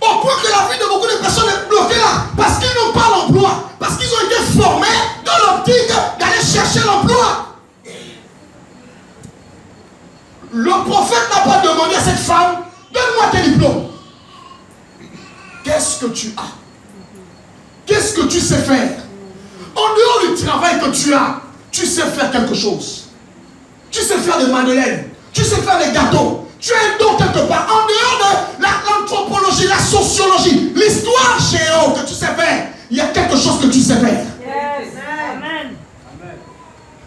Au point que la vie de beaucoup de personnes est bloquée là. Parce qu'ils n'ont pas l'emploi. Parce qu'ils ont été formés dans l'optique d'aller chercher l'emploi. Le prophète n'a pas demandé à cette femme, donne-moi tes diplômes. Qu'est-ce que tu as? Qu'est-ce que tu sais faire? En dehors du travail que tu as, tu sais faire quelque chose. Tu sais faire des madeleines. Tu sais faire des gâteaux. Tu as un don quelque part. En dehors de l'anthropologie, la sociologie, l'histoire géo que tu sais faire, il y a quelque chose que tu sais faire. Yes. Amen.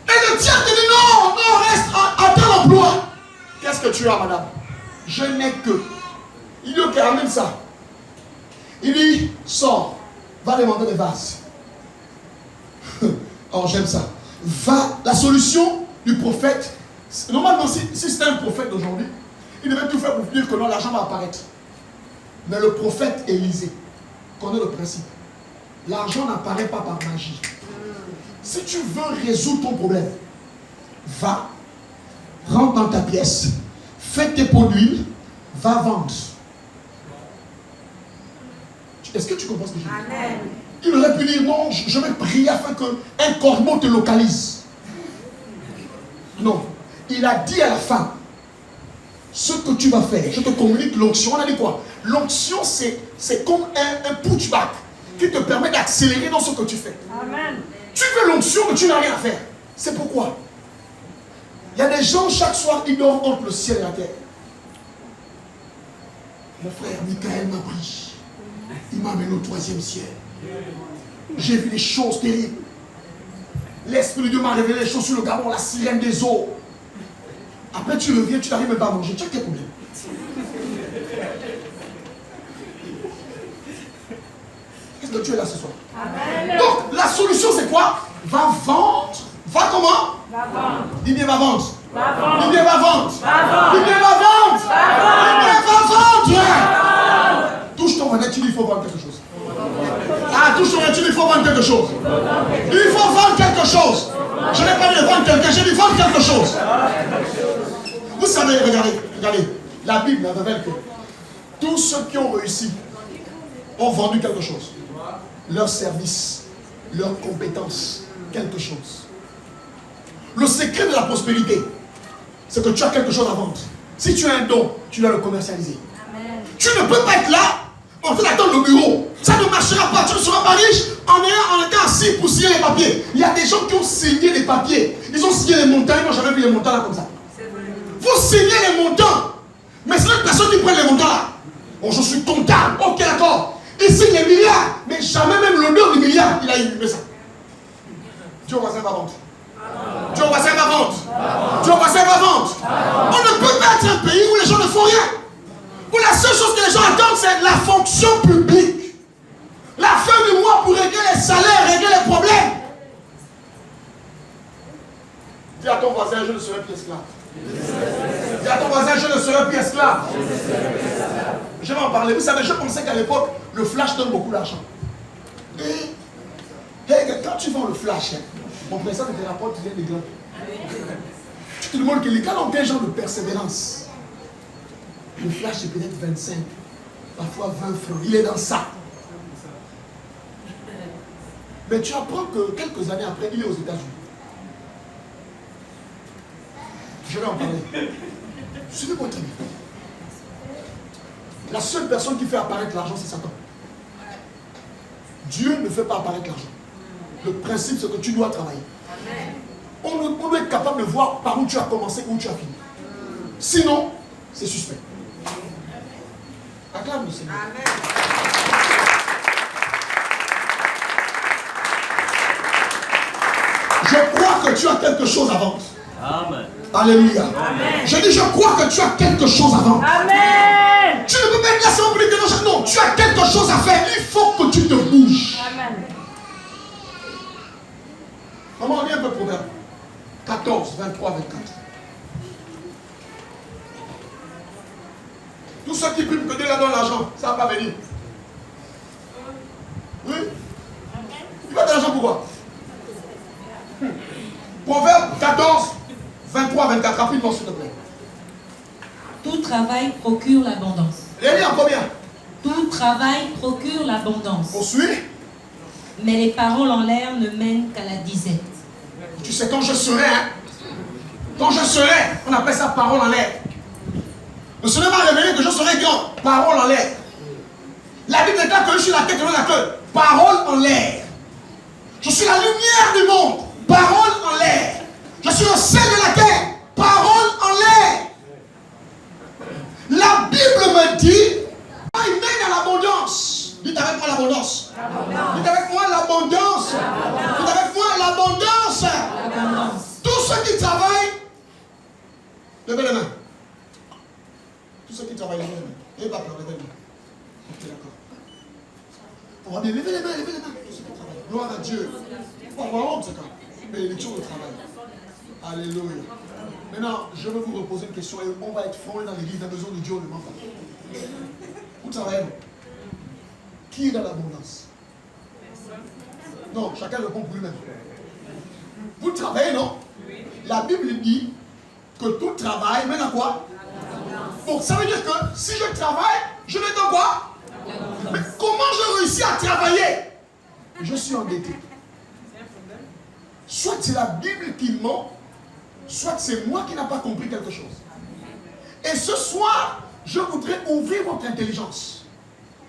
Et le diable te dit non, reste, attends l'emploi. Qu'est-ce que tu as, madame? Je n'ai que. Il dit, ok, amène ça. Il dit, sors, va demander des vases. Oh, j'aime ça. Va, la solution du prophète, normalement, si c'était un prophète d'aujourd'hui, il devait tout faire pour dire que non, l'argent va apparaître. Mais le prophète Élisée connaît le principe. L'argent n'apparaît pas par magie. Si tu veux résoudre ton problème, va, rentre dans ta pièce, fais tes pots d'huile, va vendre. Est-ce que tu comprends ce que je dis? Amen. Il aurait pu dire non, je vais prier afin qu'un corbeau te localise. Non. Il a dit à la femme, ce que tu vas faire, je te communique l'onction. On a dit quoi? L'onction, c'est comme un pushback qui te permet d'accélérer dans ce que tu fais. Amen. Tu veux l'onction, mais tu n'as rien à faire. C'est pourquoi il y a des gens, chaque soir, ils dorment entre le ciel et la terre. Mon frère Michael m'a pris. Il m'a amené au 3e ciel. J'ai vu des choses terribles. L'Esprit de Dieu m'a révélé les choses sur le Gabon, la sirène des eaux. Après tu reviens, tu n'arrives même pas à manger. Tu as quel problème? Qu'est-ce que tu es là ce soir? Amen. Donc la solution c'est quoi? Va vendre. Va comment? Va vendre. Dis bien va vendre. Va vendre. Dis bien va vendre. Va vendre. Dis bien va vendre. Va Dis bien va vendre. Touche ton voisin, tu dis il faut vendre quelque chose. Ah, touche ton voisin, tu dis il faut vendre quelque chose. Il faut vendre quelque chose. Je n'ai pas dit de vendre quelqu'un, j'ai dit vendre quelque chose. Vous savez, regardez, la Bible révèle que tous ceux qui ont réussi ont vendu quelque chose. Leur service, leurs compétences, quelque chose. Le secret de la prospérité, c'est que tu as quelque chose à vendre. Si tu as un don, tu dois le commercialiser. Amen. Tu ne peux pas être là en train d'attendre le bureau. Ça ne marchera pas. Tu ne seras pas riche en étant assis pour signer les papiers. Il y a des gens qui ont signé les papiers. Ils ont signé les montagnes. Moi, j'avais vu les montagnes là comme ça. Vous faut signer les montants. Mais c'est l'autre personne qui prend les montants là. Bon, je suis comptable, ok d'accord. Il signe les milliards, mais jamais même l'honneur du milliard, il a eu ça. Dieu voisin va vendre. Dieu voisin va vendre. Dieu voisin va vendre. On ne peut pas être un pays où les gens ne font rien. Où la seule chose que les gens attendent, c'est la fonction publique. La fin du mois pour régler les salaires, régler les problèmes. Dis à ton voisin, je ne serai plus esclave. Dis à ton voisin, je ne serai plus esclave. Je vais en parler. Vous savez, je pensais qu'à l'époque, le flash donne beaucoup d'argent. Et quand tu vends le flash, mon président de tes rapports, tu viens des grands. Tu te demandes que les gars ont quel genre de persévérance. Le flash, c'est peut-être 25, parfois 20 francs. Il est dans ça. Mais tu apprends que quelques années après, il est aux États-Unis. Je vais en parler. Suivez-moi très bien. La seule personne qui fait apparaître l'argent, c'est Satan. Dieu ne fait pas apparaître l'argent. Le principe, c'est que tu dois travailler. On doit être capable de voir par où tu as commencé, où tu as fini. Sinon, c'est suspect. Acclame le Seigneur. Amen. Je crois que tu as quelque chose à vendre. Amen. Alléluia. Amen. Je dis, je crois que tu as quelque chose à vendre. Amen. Tu ne peux pas être là sans oublier que non, tu as quelque chose à faire. Il faut que tu te bouges. Amen. Maman, lis un peu Proverbe 14, 23, 24. Tous ceux qui priment que Dieu leur donne l'argent, ça ne va pas venir. Oui? Il va de l'argent pourquoi? Proverbe 14, 23, 24. Rapidement, s'il te plaît. Tout travail procure l'abondance. Les en combien? Tout travail procure l'abondance. Poursuis. Mais les paroles en l'air ne mènent qu'à la disette. Tu sais, quand je serai, quand je serai, on appelle ça parole en l'air. Le Seigneur m'a révélé que je serai grand. Parole en l'air. La Bible déclare que je suis la tête et non la queue. Parole en l'air. Je suis la lumière du monde. Parole en l'air. Je suis le sel de la terre. Parole en l'air. La Bible me dit, il mène à l'abondance. Dites avec moi l'abondance. Dites avec moi l'abondance. Dites avec moi l'abondance. Tous ceux qui travaillent, levez les mains. Tous ceux qui travaillent, levez les mains. N'ayez pas peur, levez les mains. Ok, d'accord. On va bien, levez les mains, levez les mains. Tous ceux qui travaillent. Gloire à Dieu. On va voir honte, c'est quand même. Bénédiction au travail. Alléluia. Maintenant, je vais vous reposer une question et on va être franc dans l'église, la maison de Dieu, on ne ment pas. Vous travaillez, non? Qui est dans l'abondance? Non, chacun répond pour lui-même. Vous travaillez, non? La Bible dit que tout travail mène à quoi? Donc ça veut dire que si je travaille, je vais dans quoi? Mais comment je réussis à travailler? Je suis endetté. Soit c'est la Bible qui ment, soit c'est moi qui n'ai pas compris quelque chose. Et ce soir, je voudrais ouvrir votre intelligence.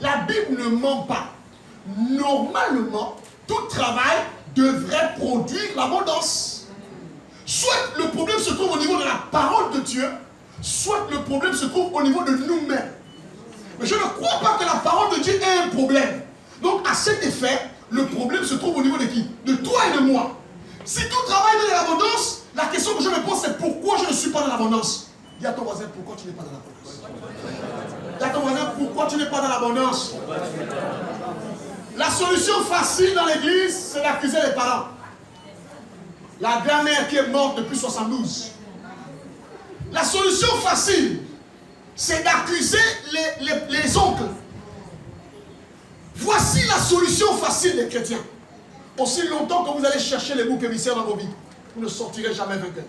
La Bible ne ment pas. Normalement, tout travail devrait produire l'abondance. Soit le problème se trouve au niveau de la parole de Dieu, soit le problème se trouve au niveau de nous-mêmes. Mais je ne crois pas que la parole de Dieu ait un problème. Donc à cet effet, le problème se trouve au niveau de qui? De toi et de moi. Si tout travail donne de l'abondance, la question que je me pose, c'est pourquoi je ne suis pas dans l'abondance? Dis à ton voisin, pourquoi tu n'es pas dans l'abondance? Dis à ton voisin, pourquoi tu n'es pas dans l'abondance? La solution facile dans l'église, c'est d'accuser les parents. La grand-mère qui est morte depuis 72. La solution facile, c'est d'accuser les oncles. Voici la solution facile des chrétiens. Aussi longtemps que vous allez chercher les boucs émissaires dans vos vies, vous ne sortirez jamais vainqueur.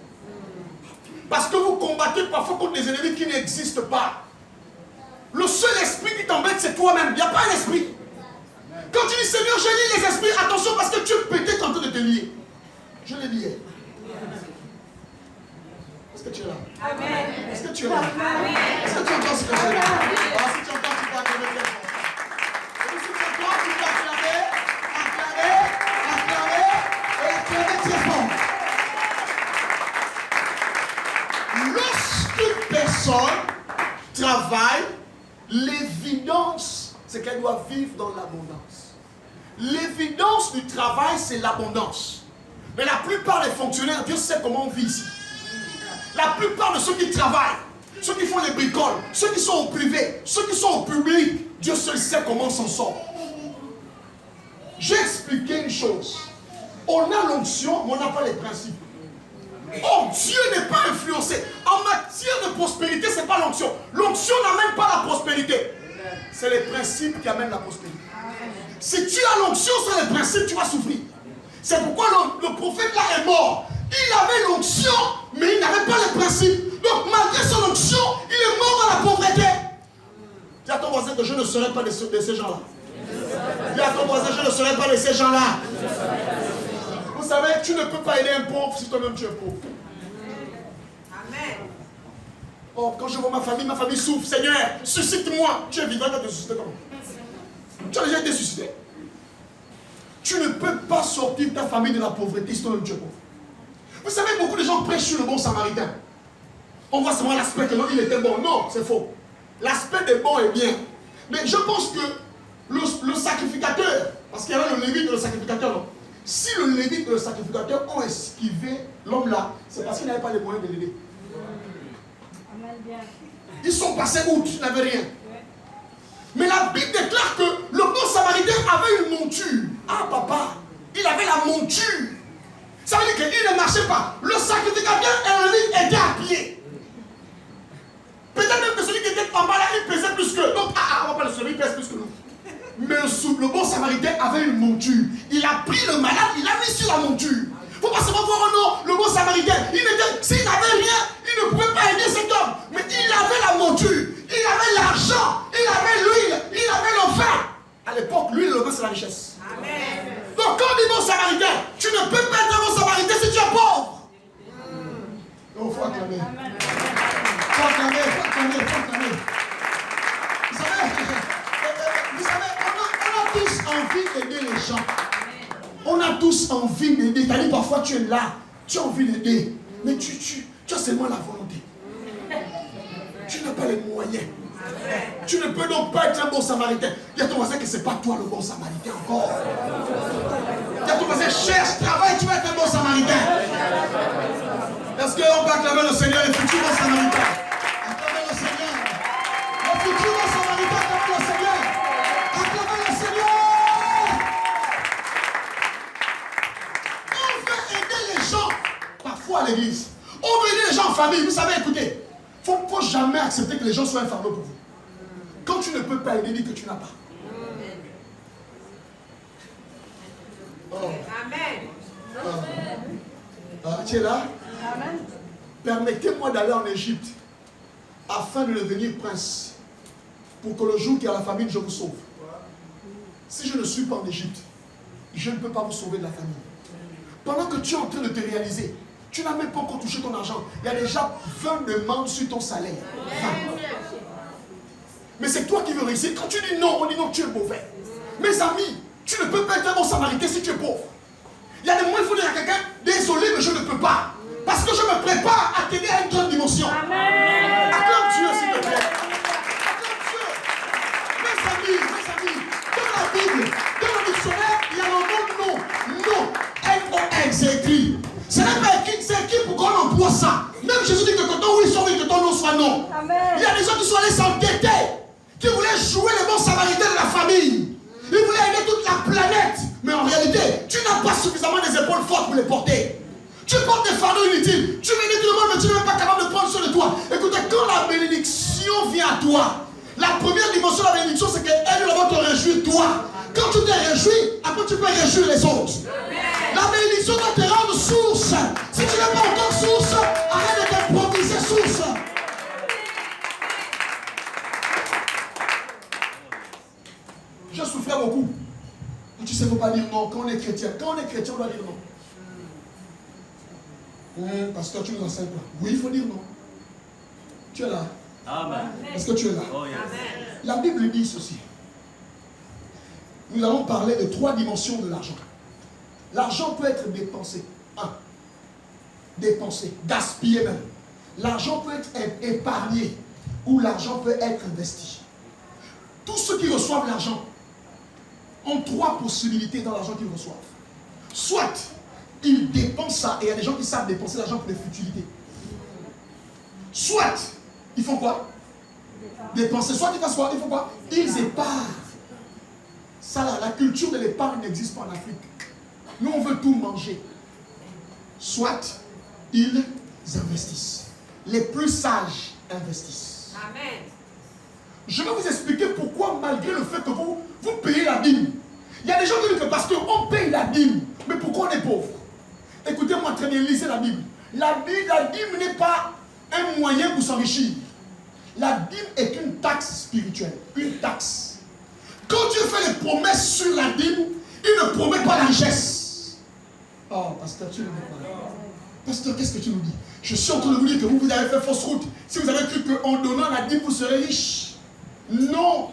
Parce que vous combattez parfois contre des ennemis qui n'existent pas. Le seul esprit qui t'embête, c'est toi-même. Il n'y a pas un esprit. Quand tu dis Seigneur, je lis les esprits, attention parce que tu es peut-être en train de te lier. Je l'ai dit hier. Est-ce que tu es là? Amen. Est-ce que tu es là? Amen. Est-ce que tu entends ce que je dis? Alors si tu entends, tu peux acclamer très fort. Et si tu entends, tu peux acclamer et acclamer très fort. Lorsque travaille, l'évidence, c'est qu'elle doit vivre dans l'abondance. L'évidence du travail, c'est l'abondance. Mais la plupart des fonctionnaires, Dieu sait comment on vit ici. La plupart de ceux qui travaillent, ceux qui font les bricoles, ceux qui sont au privé, ceux qui sont au public, Dieu seul sait comment on s'en sort. J'ai expliqué une chose. On a l'onction, mais on n'a pas les principes. Oh, Dieu n'est pas influencé. En matière de prospérité, ce n'est pas l'onction. L'onction n'amène pas la prospérité. C'est les principes qui amènent la prospérité. Si tu as l'onction sur les principes, tu vas souffrir. C'est pourquoi le prophète là est mort. Il avait l'onction, mais il n'avait pas les principes. Donc malgré son onction, il est mort dans la pauvreté. Dis à ton voisin que je ne serai pas de ces gens-là. Dis à ton voisin, je ne serai pas de ces gens-là. Vous savez, tu ne peux pas aider un pauvre si toi-même tu es pauvre. Amen. Oh, quand je vois ma famille souffre. Seigneur, suscite-moi. Tu es vivant, tu vas te susciter comment? Tu as déjà été suscité. Tu ne peux pas sortir ta famille de la pauvreté si toi-même tu es pauvre. Vous savez, beaucoup de gens prêchent sur le bon samaritain. On voit seulement l'aspect que il était bon. Non, c'est faux. L'aspect des bons est bien. Mais je pense que le sacrificateur, parce qu'il y avait le lévite et le sacrificateur, non. Si le lévite et le sacrificateur ont esquivé l'homme là, c'est parce qu'ils n'avaient pas les moyens de l'aider. Ils sont passés outre, ils n'avaient rien. Mais la Bible déclare que le bon samaritain avait une monture. Ah papa, il avait la monture. Ça veut dire qu'il ne marchait pas. Le sacrificateur et le lévite étaient à pied. Peut-être même que celui qui était en bas là, il pesait plus que. Donc, on va pas le celui qui pèse plus que nous. Mais le bon samaritain avait une monture. Il a pris le malade, il l'a mis sur la monture. Il ne faut pas seulement voir un nom, le bon samaritain. S'il n'avait rien, il ne pouvait pas aider cet homme. Mais il avait la monture, il avait l'argent, il avait l'huile, il avait le vin. À l'époque, l'huile et le vin, c'est la richesse. Amen. Donc quand on dit bon samaritain, tu ne peux pas être un bon samaritain si tu es pauvre. Donc il faut acclamer. Il faut acclamer. Vous savez, on a tous envie d'aider les gens. On a tous envie d'aider. C'est-à-dire parfois tu es là, tu as envie d'aider, mais tu as seulement la volonté. Tu n'as pas les moyens. Tu ne peux donc pas être un bon samaritain. Il y a ton voisin que ce n'est pas toi le bon samaritain encore. Il y a ton voisin, cherche, travaille, tu vas être un bon samaritain. Est-ce qu'on peut acclamer le Seigneur, le futur bon samaritain? Acclamer le Seigneur. Le futur bon samaritain, acclamer le Seigneur. Acclamer le Seigneur. On veut aider les gens, parfois à l'église. On veut aider les gens en famille. Vous savez, écoutez, il ne faut jamais accepter que les gens soient un fardeau pour vous. Quand tu ne peux pas aider, dis que tu n'as pas. Oh. Amen. Tu es là? Amen. Permettez-moi d'aller en Égypte afin de devenir prince, pour que le jour qu'il y a la famine, je vous sauve. Si je ne suis pas en Égypte, je ne peux pas vous sauver de la famine. Pendant que tu es en train de te réaliser, tu n'as même pas encore touché ton argent. Il y a déjà 20 demandes sur ton salaire. 20. Mais c'est toi qui veux réussir. Quand tu dis non, on dit non, tu es mauvais. Mes amis, tu ne peux pas être un bon samaritain si tu es pauvre. Il y a des moments où il faut dire à quelqu'un, désolé, mais je ne peux pas. Parce que je me prépare à t'aider à une grande dimension. Amen. Acclame Dieu, s'il te plaît. Acclame Dieu. Mes amis, dans la Bible, dans le dictionnaire, il y a le mot non. Non. N-O-N, c'est écrit. Ce n'est pas écrit, c'est écrit pour qu'on emploie ça. Même Jésus dit que ton oui soit oui, que ton non soit non. Amen. Il y a des gens qui sont allés s'entêter, qui voulaient jouer le bon samaritain de la famille. Ils voulaient aider toute la planète. Mais en réalité, tu n'as pas suffisamment des épaules fortes pour les porter. Tu portes des fardeaux inutiles. Tu veux aider tout le monde, mais tu n'es même pas capable de prendre soin de toi. Écoutez, quand la bénédiction vient à toi, la première dimension de la bénédiction, c'est qu'elle va te réjouir toi. Quand tu t'es réjoui, après tu peux réjouir les autres. La bénédiction doit te rendre source. Si tu n'es pas encore source, arrête de t'improviser source. Je souffrais beaucoup. Tu sais, il ne faut pas dire non. Quand on est chrétien, on doit dire non. Parce que tu nous enseignes pas. Oui, il faut dire non. Tu es là. Amen. Est-ce que tu es là? Oh, yes. La Bible dit ceci. Nous allons parler de 3 dimensions de l'argent. L'argent peut être dépensé. 1. Dépensé, gaspillé même. L'argent peut être épargné. où l'argent peut être investi. Tous ceux qui reçoivent l'argent ont 3 possibilités dans l'argent qu'ils reçoivent. Soit ils dépensent ça, et il y a des gens qui savent dépenser l'argent pour des futilités. Soit ils font quoi? Dépenser. Soit ils font quoi? Ils épargnent. Ça là, la culture de l'épargne n'existe pas en Afrique. Nous on veut tout manger. Soit ils investissent. Les plus sages investissent. Amen. Je vais vous expliquer pourquoi, malgré le fait que vous payez la dîme. Il y a des gens qui disent que parce qu'on paye la dîme, mais pourquoi on est pauvre? Écoutez-moi très bien, lisez la Bible. La dîme n'est pas un moyen pour s'enrichir. La dîme est une taxe spirituelle, une taxe. Quand Dieu fait les promesses sur la dîme, il ne promet pas la richesse. Oh, pasteur, tu ne dis pas. Pasteur, qu'est-ce que tu nous dis? Je suis en train de vous dire que vous avez fait fausse route. Si vous avez cru qu'en donnant la dîme, vous serez riche. Non.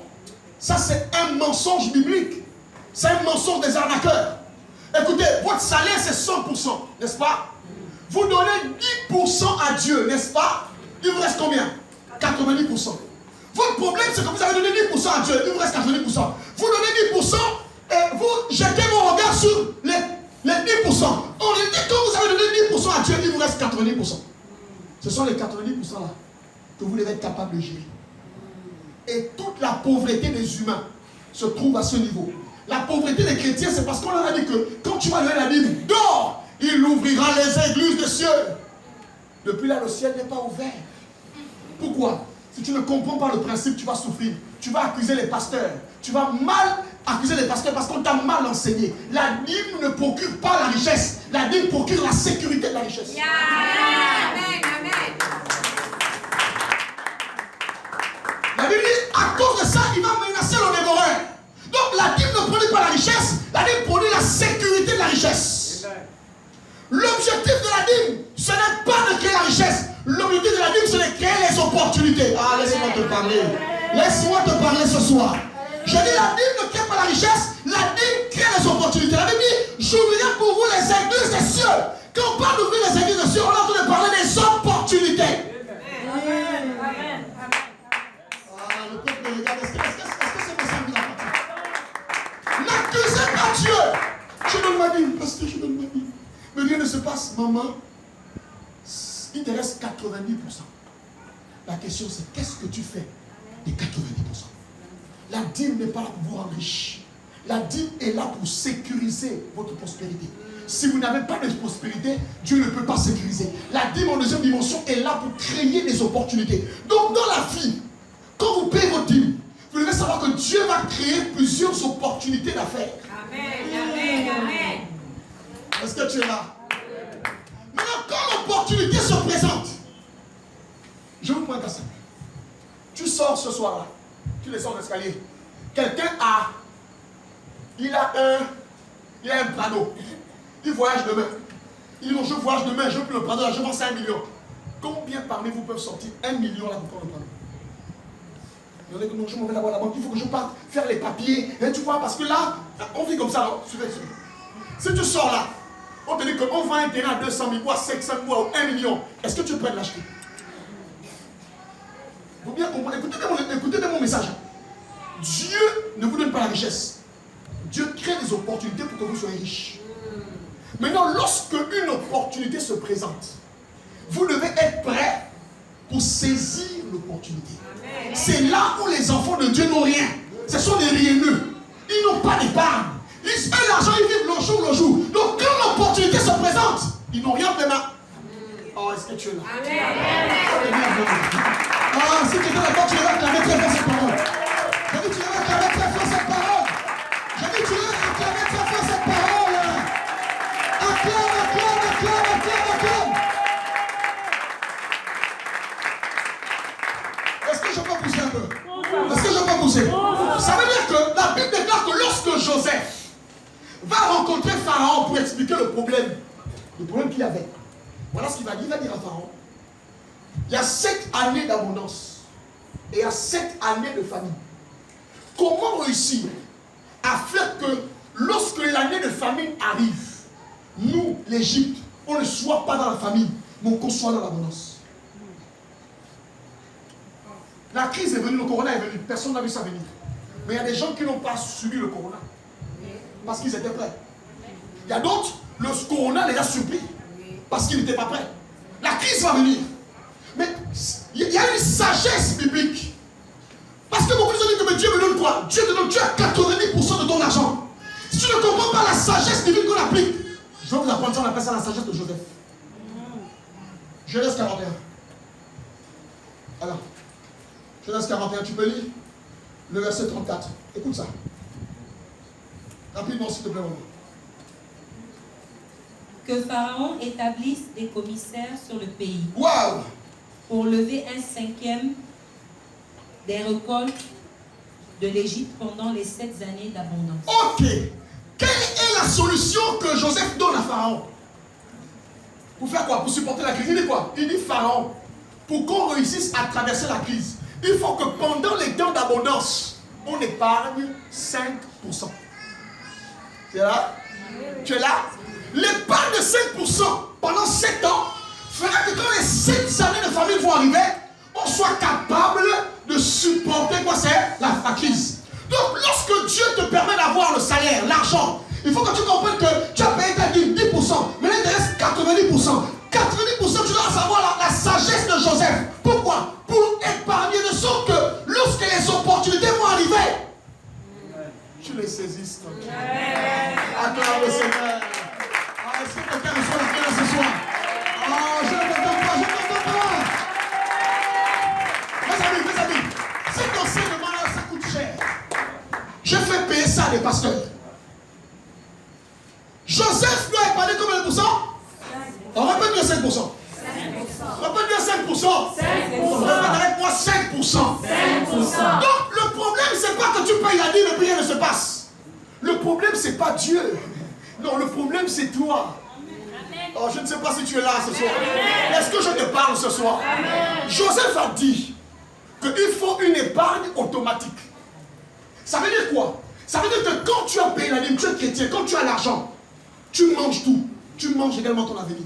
Ça, c'est un mensonge biblique. C'est un mensonge des arnaqueurs. Écoutez, votre salaire, c'est 100%, n'est-ce pas? Vous donnez 10% à Dieu, n'est-ce pas? Il vous reste combien? 90%. Votre problème, c'est que vous avez donné 10% à Dieu, il vous reste 90%. Vous donnez 10% et vous jetez vos regards sur les 10%. En réalité, quand vous avez donné 10% à Dieu, il vous reste 90%. Ce sont les 90% là que vous devez être capable de gérer. Et toute la pauvreté des humains se trouve à ce niveau. La pauvreté des chrétiens, c'est parce qu'on leur a dit que quand tu vas donner la Bible, dors, il ouvrira les églises des cieux. Depuis là, le ciel n'est pas ouvert. Pourquoi? Si tu ne comprends pas le principe, tu vas souffrir. Tu vas accuser les pasteurs. Tu vas mal accuser les pasteurs parce qu'on t'a mal enseigné. La dîme ne procure pas la richesse. La dîme procure la sécurité de la richesse. Yeah. Amen. Amen. La Bible dit, à cause de ça, il va menacer le dévoreur. Donc la dîme ne produit pas la richesse. La dîme produit la sécurité de la richesse. L'objectif de la dîme, ce n'est pas de créer la richesse. L'objectif de la dîme, c'est de créer les opportunités. Ah, laisse-moi te parler. Laisse-moi te parler ce soir. Je dis, la dîme ne crée pas la richesse. La dîme crée les opportunités. La Bible dit, j'ouvrirai pour vous les églises des cieux. Quand on parle d'ouvrir les églises des cieux, on est en train de parler des opportunités. Amen. Amen. Ah, le peuple regarde. Est-ce que c'est pour ça que la partie? N'accusez pas Dieu. Je donne ma dîme, parce que je donne ma dîme. Mais rien ne se passe, maman. Il te reste 90%. La question c'est qu'est-ce que tu fais des 90%? La dîme n'est pas là pour vous rendre riche. La dîme est là pour sécuriser votre prospérité. Si vous n'avez pas de prospérité, Dieu ne peut pas sécuriser. La dîme en deuxième dimension est là pour créer des opportunités. Donc dans la vie, quand vous payez votre dîme, vous devez savoir que Dieu va créer plusieurs opportunités d'affaires. Amen. Amen. Amen. Est-ce que tu es là? Maintenant, quand l'opportunité se présente, je vous prends un cas simple. Tu sors ce soir-là, tu descends l'escalier. Quelqu'un a un Prado. Il voyage demain. Il dit, non, je voyage demain, je veux plus le Prado, là, je vends 5 millions. Combien parmi vous peuvent sortir 1 million là pour prendre le Prado? Il y en a que non, je m'en vais d'abord à la banque, il faut que je parte faire les papiers. Et tu vois, parce que là, on vit comme ça, là. Suivez. Si tu sors là, on te dit qu'on vend un terrain à 200 000 ou à 500 000 ou à 1 million. Est-ce que tu es prêt de l'acheter? Vous bien comprendre. Écoutez bien mon message. Dieu ne vous donne pas la richesse. Dieu crée des opportunités pour que vous soyez riches. Maintenant, lorsque une opportunité se présente, vous devez être prêt pour saisir l'opportunité. C'est là où les enfants de Dieu n'ont rien. Ce sont des rieneux. Ils n'ont pas d'épargne. Ils eux, l'argent, ils vivent le jour. Donc quand l'opportunité se présente, ils n'ont rien de main. Oh, est-ce que tu es là? Ah, si tu es d'accord, tu vas acclamer très fort cette parole. Je dis, tu vas acclamer très fort cette parole. Je dis, tu vas acclamer très fort cette parole. Acclame. Est-ce que je peux pousser un peu? Est-ce que je peux pousser? Ça veut dire que la Bible déclare que lorsque Joseph va rencontrer Pharaon pour expliquer le problème qu'il avait. Voilà ce qu'il va dire. Il va dire à Pharaon, il y a 7 années d'abondance et il y a 7 années de famine. Comment réussir à faire que lorsque l'année de famine arrive, nous, l'Égypte, on ne soit pas dans la famine, mais qu'on soit dans l'abondance? La crise est venue, le corona est venu. Personne n'a vu ça venir. Mais il y a des gens qui n'ont pas subi le corona. Parce qu'ils étaient prêts. Il y a d'autres, le corona les a surpris. Parce qu'ils n'étaient pas prêts. La crise va venir. Mais il y a une sagesse biblique. Parce que beaucoup de gens disent que Dieu me donne quoi? Dieu te donne, tu as 90% de ton argent. Si tu ne comprends pas la sagesse divine qu'on applique, je vais vous apprendre ça, on appelle ça la sagesse de Joseph. Genèse 41. Alors, Genèse 41, tu peux lire le verset 34. Écoute ça. Rapidement, s'il te plaît, maman. Que Pharaon établisse des commissaires sur le pays. Waouh! Pour lever 1/5 des récoltes de l'Égypte pendant les 7 années d'abondance. Ok. Quelle est la solution que Joseph donne à Pharaon? Pour faire quoi? Pour supporter la crise. Il dit quoi? Il dit Pharaon, pour qu'on réussisse à traverser la crise, il faut que pendant les temps d'abondance, on épargne 5%. C'est là? Tu es là? L'épargne de 5% pendant 7 ans fera que quand les 7 années de famine vont arriver, on soit capable de supporter quoi? C'est la crise. Donc lorsque Dieu te permet d'avoir le salaire, l'argent, il faut que tu comprennes que tu as payé ta dîme 10%, mais là il te reste 90%. 90%, tu dois savoir la sagesse de Joseph. Pourquoi? Pour épargner de sorte que lorsque les opportunités vont arriver, tu les saisisses. Acclame le Seigneur. Ah, est-ce que quelqu'un reçoit la prière ce soir? Ah, je ne t'entends pas, je ne t'entends pas. Mes amis, cet enseignement-là, ça coûte cher. Je fais payer ça à des pasteurs. Joseph doit épargner combien de pourcents? On répète bien 5%. Répète bien 5%. Répète avec moi 5%. Donc le problème, c'est pas que tu payes la dîme et puis rien ne se passe. Le problème, c'est pas Dieu. Non, le problème, c'est toi. Oh, je ne sais pas si tu es là ce soir. Est-ce que je te parle ce soir? Joseph a dit qu'il faut une épargne automatique. Ça veut dire quoi? Ça veut dire que quand tu as payé la dîme, tu es chrétien, quand tu as l'argent, tu manges tout. Tu manges également ton avenir.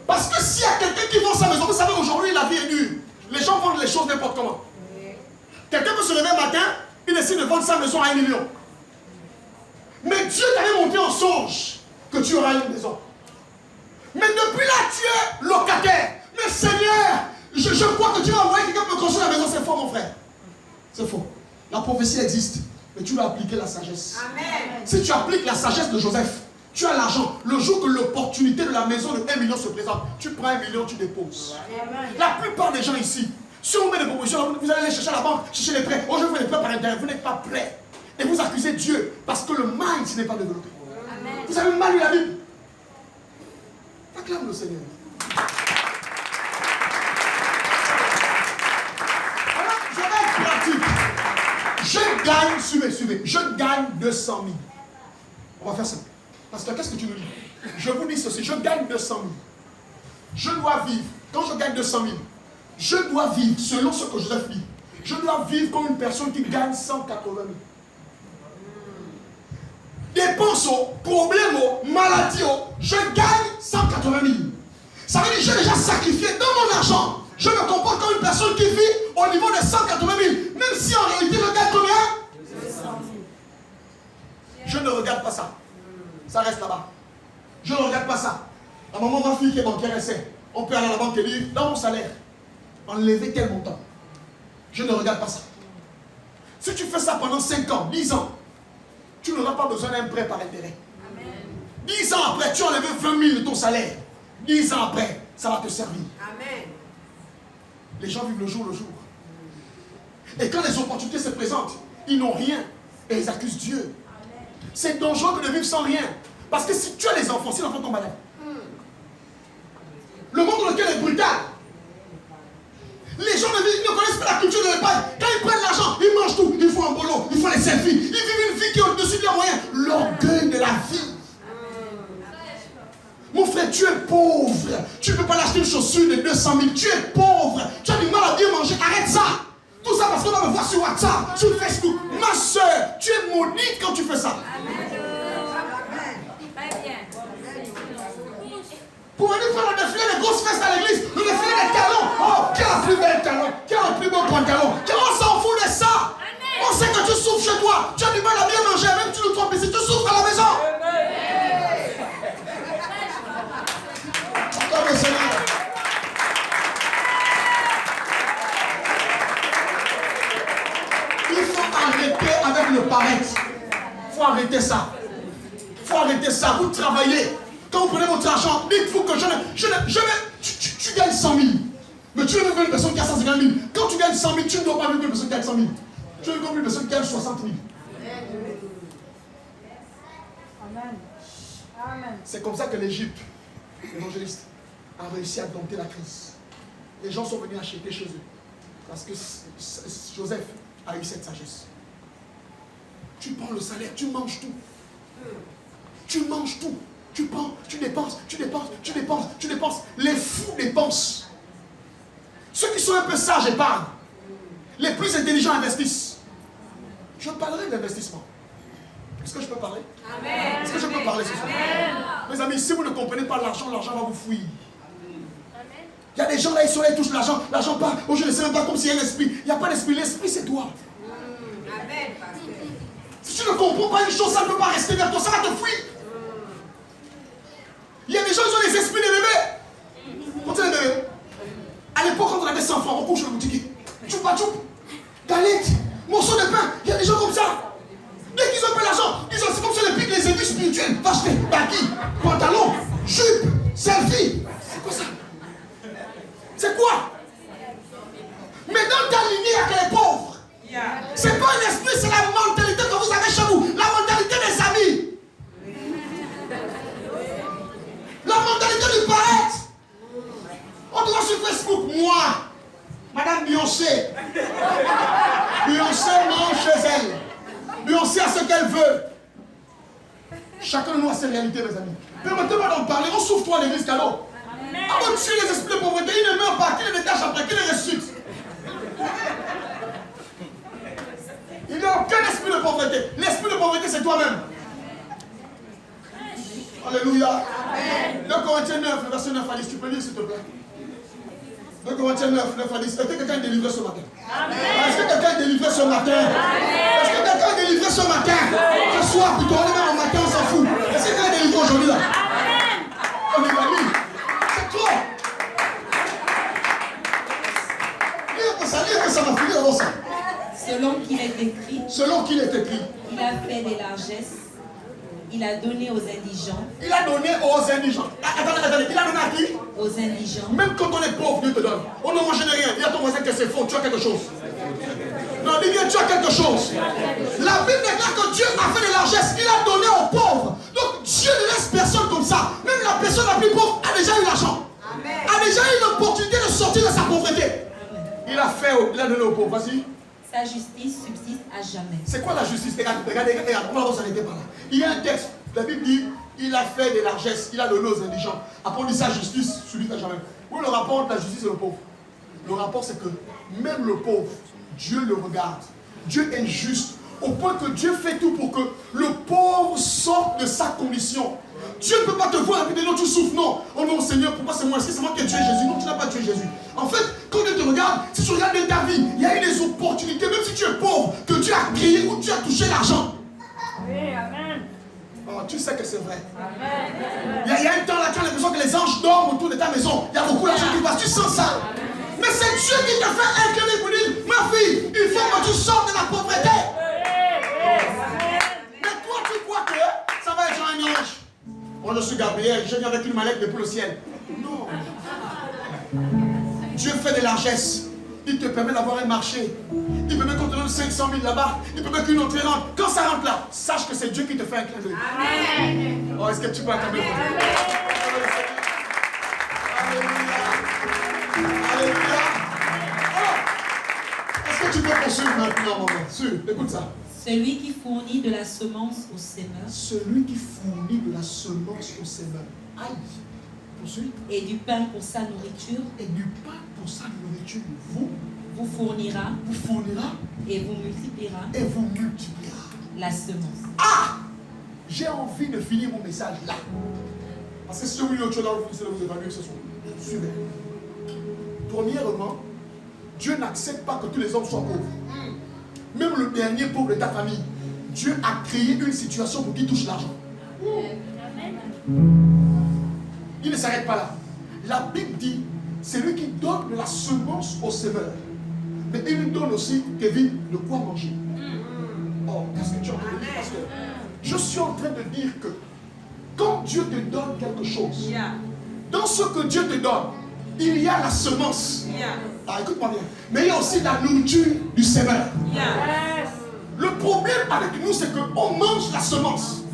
Parce que s'il y a quelqu'un qui vend sa maison, vous savez, aujourd'hui, la vie est dure. Les gens vendent les choses n'importe comment. Quelqu'un peut se lever un matin, il décide de vendre sa maison à 1 million. Mais Dieu t'avait montré en songe que tu auras une maison. Mais depuis là, tu es locataire. Mais Seigneur, je crois que tu vas envoyer quelqu'un pour me construire la maison. C'est faux, mon frère. C'est faux. La prophétie existe, mais tu dois appliquer la sagesse. Amen. Si tu appliques la sagesse de Joseph, tu as l'argent. Le jour que l'opportunité de la maison de 1 million se présente, tu prends 1 million, tu déposes. Amen. La plupart des gens ici, si on met des propositions, vous allez aller chercher à la banque, chercher les prêts. Oh, je veux les prêts par intérêt, vous n'êtes pas prêts. Et vous accusez Dieu parce que le mind n'est pas développé. Amen. Vous avez mal lu la Bible. Acclame le Seigneur. Alors, je vais être pratique. Je gagne, suivez, je gagne 200 000. On va faire ça. Parce que qu'est-ce que tu nous dis? Je vous dis ceci, je gagne 200 000. Je dois vivre, quand je gagne 200 000, je dois vivre selon ce que Joseph dit. Je dois vivre comme une personne qui gagne 180 000. Dépenses, problèmes, maladies, je gagne 180 000. Ça veut dire que j'ai déjà sacrifié dans mon argent. Je me comporte comme une personne qui vit au niveau de 180 000. Même si en réalité je gagne combien? 200 000. Je ne regarde pas ça. Ça reste là-bas. Je ne regarde pas ça. À maman, ma fille qui est banquière, elle sait. On peut aller à la banque et dire, dans mon salaire, enlever tel montant. Je ne regarde pas ça. Si tu fais ça pendant 5 ans, 10 ans, tu n'auras pas besoin d'un prêt par intérêt. Amen. 10 ans après, tu as enlevé 20 000 de ton salaire. 10 ans après, ça va te servir. Amen. Les gens vivent le jour. Et quand les opportunités se présentent, ils n'ont rien. Et ils accusent Dieu. C'est dangereux de vivre sans rien. Parce que si tu as les enfants, si l'enfant tombe malade, le monde dans lequel est brutal. Les gens ne connaissent pas la culture de l'épargne. Quand ils prennent l'argent, ils mangent tout. Ils font un boulot, ils font les selfies. Ils vivent une vie qui est au-dessus de leurs moyens. L'orgueil de la vie. Mon frère, tu es pauvre. Tu ne peux pas l'acheter une chaussure de 200 000. Tu es pauvre. Tu as du mal à bien manger. Arrête ça. Tout ça parce qu'on va me voir sur WhatsApp, sur Facebook. Ma soeur, tu es maudite quand tu fais ça. Pour venir faire le défilé des grosses fesses à l'église, le défilé des talons. Oh, qui a le plus bel talon? Qui a le plus beau pantalon? On s'en fout de ça. On sait que tu souffres chez toi. Tu as du mal à bien manger, même tu nous trompes ici. Tu souffres à la maison. Comme le Seigneur. Il faut arrêter avec le paraître. Il faut arrêter ça. Il faut arrêter ça. Vous travaillez. Quand vous prenez votre argent, dites-vous que tu gagnes 100 000. Mais tu es comme une personne qui a 150 000. Quand tu gagnes 100 000, tu ne dois pas vivre comme une personne qui gagne 100 000. Tu es comme une personne qui gagne 60 000. Amen. C'est comme ça que l'Égypte, l'évangéliste, a réussi à dompter la crise. Les gens sont venus acheter chez eux. Parce que Joseph a eu cette sagesse. Tu prends le salaire, tu manges tout. Tu manges tout. Tu prends, tu dépenses. Les fous dépensent. Ceux qui sont un peu sages épargnent. Les plus intelligents investissent. Je parlerai d'investissement. Est-ce que je peux parler? Amen. Est-ce que je peux parler ce soir? Mes amis, si vous ne comprenez pas l'argent va vous fuir. Il y a des gens là, ils sont là, ils touchent l'argent part. Oh, je ne sais même pas comme s'il y a un esprit. Il n'y a pas d'esprit, l'esprit c'est toi. Amen, pasteur. Si tu ne comprends pas une chose, ça ne peut pas rester vers toi, ça va te fuir. Il y a des gens, ils ont des esprits de bébés. Quand tu es bébé, à l'époque, quand on avait 100 francs, on couche le boutique. Choupa choup, galette, morceau de pain. Il y a des gens comme ça. Dès qu'ils ont peu d'argent, c'est comme ça les piquent les aiguilles spirituelles. Va acheter baki, pantalon, jupe, selfie. C'est quoi ça? C'est quoi? Mais dans ta lignée, il y a que les pauvres. C'est pas un esprit, c'est la mentalité que vous avez chez vous. La mentalité des amis. La mentalité du paraître. On doit sur Facebook, moi, Madame Beyoncé. Beyoncé mange chez elle. Beyoncé a ce qu'elle veut. Chacun de nous a ses réalités, mes amis. Permettez-moi d'en parler. On souffre toi l'église cadeau. Avant de tuer les esprits de pauvreté, ils ne meurent pas. Qui les détache après? Qui les ressuscite? Il n'y a aucun esprit de pauvreté. L'esprit de pauvreté, c'est toi-même. Alléluia. 2 Corinthiens 9, le verset 9 à 10. Tu peux lire, s'il te plaît? 2 Corinthiens 9, 9 à 10. Est-ce que quelqu'un est délivré ce matin? Est-ce que quelqu'un est délivré ce matin? Est-ce que quelqu'un est délivré ce matin? Ce soir, plutôt, on est même au matin, on s'en fout. Est-ce que quelqu'un est délivré aujourd'hui là? On est amis. C'est trop. Lire que ça va finir avant ça. Selon qu'il est écrit, Selon qu'il est écrit, il a fait des largesses, il a donné aux indigents. il a donné aux indigents. Attendez, il a donné à qui? Aux indigents. Même quand on est pauvre, Dieu te donne. On ne mange rien. Dis à ton voisin que c'est faux, tu as quelque chose. Non, dis bien, tu as quelque chose. La Bible déclare que Dieu a fait des largesses, il a donné aux pauvres. Donc Dieu ne laisse personne comme ça. Même la personne la plus pauvre a déjà eu l'argent. A déjà eu l'opportunité de sortir de sa pauvreté. Il a donné aux pauvres. Vas-y. Sa justice subsiste à jamais. C'est quoi la justice? Regardez, on va s'arrêter par là. Il y a un texte, la Bible dit, il a fait des largesses, il a donné aux indigents. Après on dit sa justice subsiste à jamais. Où est le rapport entre la justice et le pauvre? Le rapport c'est que même le pauvre, Dieu le regarde. Dieu est juste au point que Dieu fait tout pour que le pauvre sorte de sa condition. Dieu ne peut pas te voir et puis dire non, tu souffres, non. Oh non, Seigneur, pourquoi c'est moi? Est-ce que c'est moi qui ai tué Jésus? Non, tu n'as pas tué Jésus. En fait, quand Dieu te regarde, si tu regardes dans ta vie, il y a eu des opportunités, même si tu es pauvre, que Dieu a créé ou tu as touché l'argent. Oui, amen. Oh, tu sais que c'est vrai. Amen. Il y a un temps là, tu as l'impression que les anges dorment autour de ta maison. Il y a beaucoup d'argent qui passe, tu sens ça. Mais c'est Dieu qui t'a fait incliner pour dire, ma fille, il faut que tu sortes de la pauvreté. Mais toi, tu crois que ça va être un ange. Oh, je suis Gabriel, je viens avec une mallette depuis le ciel. Non. Dieu fait des largesses. Il te permet d'avoir un marché. Il permet qu'on te donne 500 000 là-bas. Il permet qu'une autre rentre. Quand ça rentre là, sache que c'est Dieu qui te fait un clin d'œil. Amen. Oh, est-ce que tu peux acclamer pour Dieu? Alléluia. Alléluia. Alors, est-ce que tu peux poursuivre maintenant, maman? Sûr, écoute ça. Celui qui fournit de la semence au semeur Celui qui fournit de la semence au semeur. Aïe. Poursuis. et du pain pour sa nourriture Et du pain pour sa nourriture. vous fournira Vous fournira et vous multipliera et vous multipliera. la semence. Ah! J'ai envie de finir mon message là. Parce que si vous voulez autre chose là, vous allez vous évanouir ce soir. Suivez. Premièrement, Dieu n'accepte pas que tous les hommes soient pauvres. Même le dernier pauvre de ta famille, Dieu a créé une situation pour qu'il touche l'argent. Il ne s'arrête pas là. La Bible dit, c'est lui qui donne la semence au semeur. Mais il lui donne aussi, Kevin, de quoi manger. Oh, qu'est-ce que tu as envie de dire, pasteur? Je suis en train de dire que quand Dieu te donne quelque chose, dans ce que Dieu te donne, il y a la semence. Ah, écoute-moi bien. Mais il y a aussi la nourriture du semeur. Le problème avec nous, c'est qu'on mange la semence.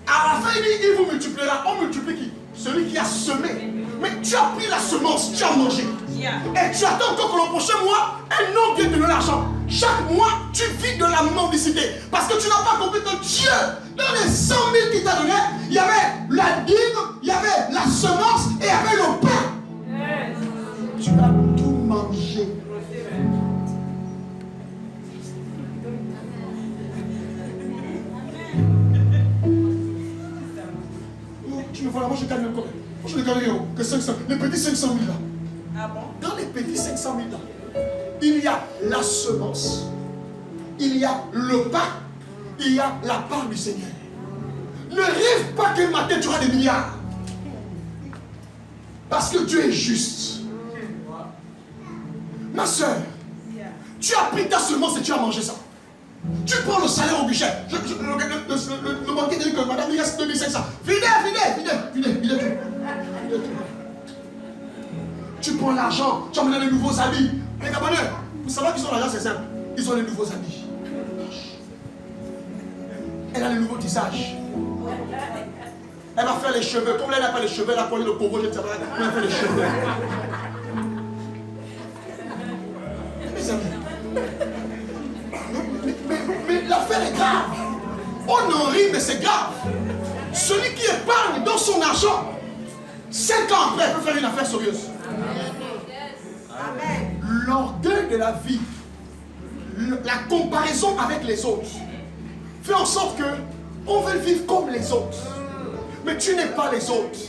À la fin, il vous multipliera. On multiplie qui? Celui qui a semé. Mais tu as pris la semence, tu as mangé. Et tu attends encore que le prochain mois, un homme vienne te donner l'argent. Chaque mois, tu vis de la mendicité. Parce que tu n'as pas compris que Dieu, dans les 100 000 qu'il t'a donné, il y avait la dîme, il y avait la semence et il y avait le pain. Tu as tout mangé. Tu me vois là, moi je gagne encore. Moi je ne gagne rien que 500. Les petits 500 000 là. Ah bon? Dans les petits 500 000 là, il y a la semence, il y a le pain, il y a la part du Seigneur. Ne rêve pas qu'un matin tu auras des milliards. Parce que Dieu est juste. Ma soeur, tu as pris ta semence et tu as mangé ça. Tu prends le salaire au guichet. Le banquier dit que madame, il reste 2500. Videz. Tu prends l'argent, tu amènes les nouveaux habits. Les Gabonais, vous savez qu'ils ont l'argent, c'est simple. Ils ont les nouveaux habits. Elle a les nouveaux tissages. Elle va faire les cheveux. Comme là, elle n'a pas les cheveux, elle a collé le covo, je ne sais pas. Elle a fait les cheveux. Mes amis. Mais l'affaire est grave. On en rit, mais c'est grave. Celui qui épargne dans son argent, 5 ans après, peut faire une affaire sérieuse. L'orgueil de la vie, la comparaison avec les autres, fait en sorte que on veut vivre comme les autres. Mais tu n'es pas les autres.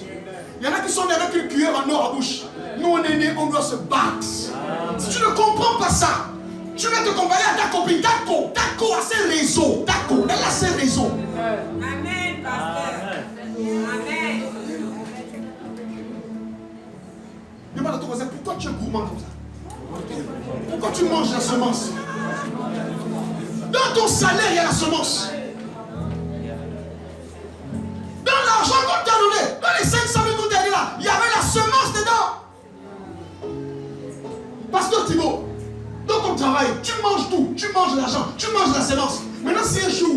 Il y en a qui sont nés avec une cuillère en or à bouche. Nous, on est nés, on doit se battre. Si tu ne comprends pas ça, tu vas te comparer à ta copine. Taco a ses réseaux. Elle a ses réseaux. Amen, pasteur. Amen. Demande à ton voisin, pourquoi tu es gourmand comme ça? Pourquoi tu manges la semence? Dans ton salaire, il y a la semence. Dans l'argent qu'on t'a donné, dans les 500 000 qu'on t'a donné là, il y avait la semence dedans. Pasteur Thibault, dans ton travail, tu manges tout. Tu manges l'argent, tu manges la semence. Maintenant, si un jour,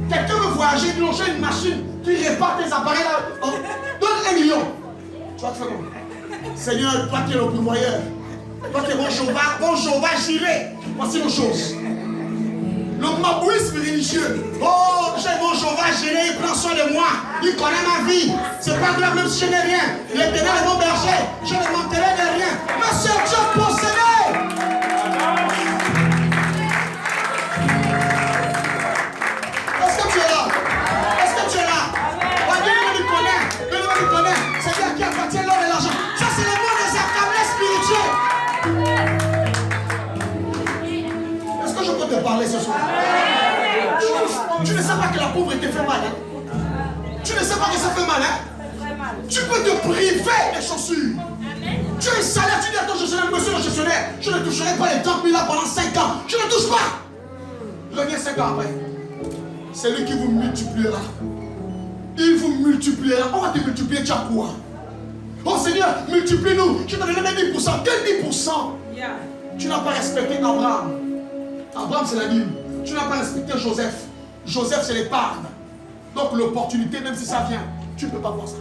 quelqu'un veut voyager, il lance une machine qui répare tes appareils là, donne 1 million. Tu vas te faire comment? Seigneur, toi qui es le pourvoyeur, toi qui es bon chauffard, j'irai. Voici nos choses. Le mabouisme religieux. Oh, j'ai mon chauffard, j'irai, il prend soin de moi. Il connaît ma vie. C'est pas grave, même si je n'ai rien. L'Éternel est mon berger. Je ne manquerai de rien. Ma soeur, tu as possédé. Est-ce que tu es là? Est-ce que tu es là? Ouais, Dieu nous connaît. Dieu nous connaît. C'est Dieu qui appartient l'or et l'argent. Ça, c'est le monde des accablés spirituels. Est-ce que je peux te parler ce soir? Tu ne sais pas que la pauvreté fait mal, hein? Tu ne sais pas que ça fait mal, hein? Tu peux te priver des chaussures. Tu as un salaire, tu dis à ton gestionnaire, monsieur le gestionnaire, je ne toucherai pas les 30 000 là pendant 5 ans. Je ne touche pas. Reviens 5 ans après. C'est lui qui vous multipliera. Il vous multipliera. On va te multiplier, tu as quoi? Oh Seigneur, multiplie-nous. Je te donne même 10%. Quel 10%? Tu n'as pas respecté Abraham. Abraham, c'est la Bible. Tu n'as pas respecté Joseph. Joseph, c'est l'épargne. Donc l'opportunité, même si ça vient, tu ne peux pas voir ça.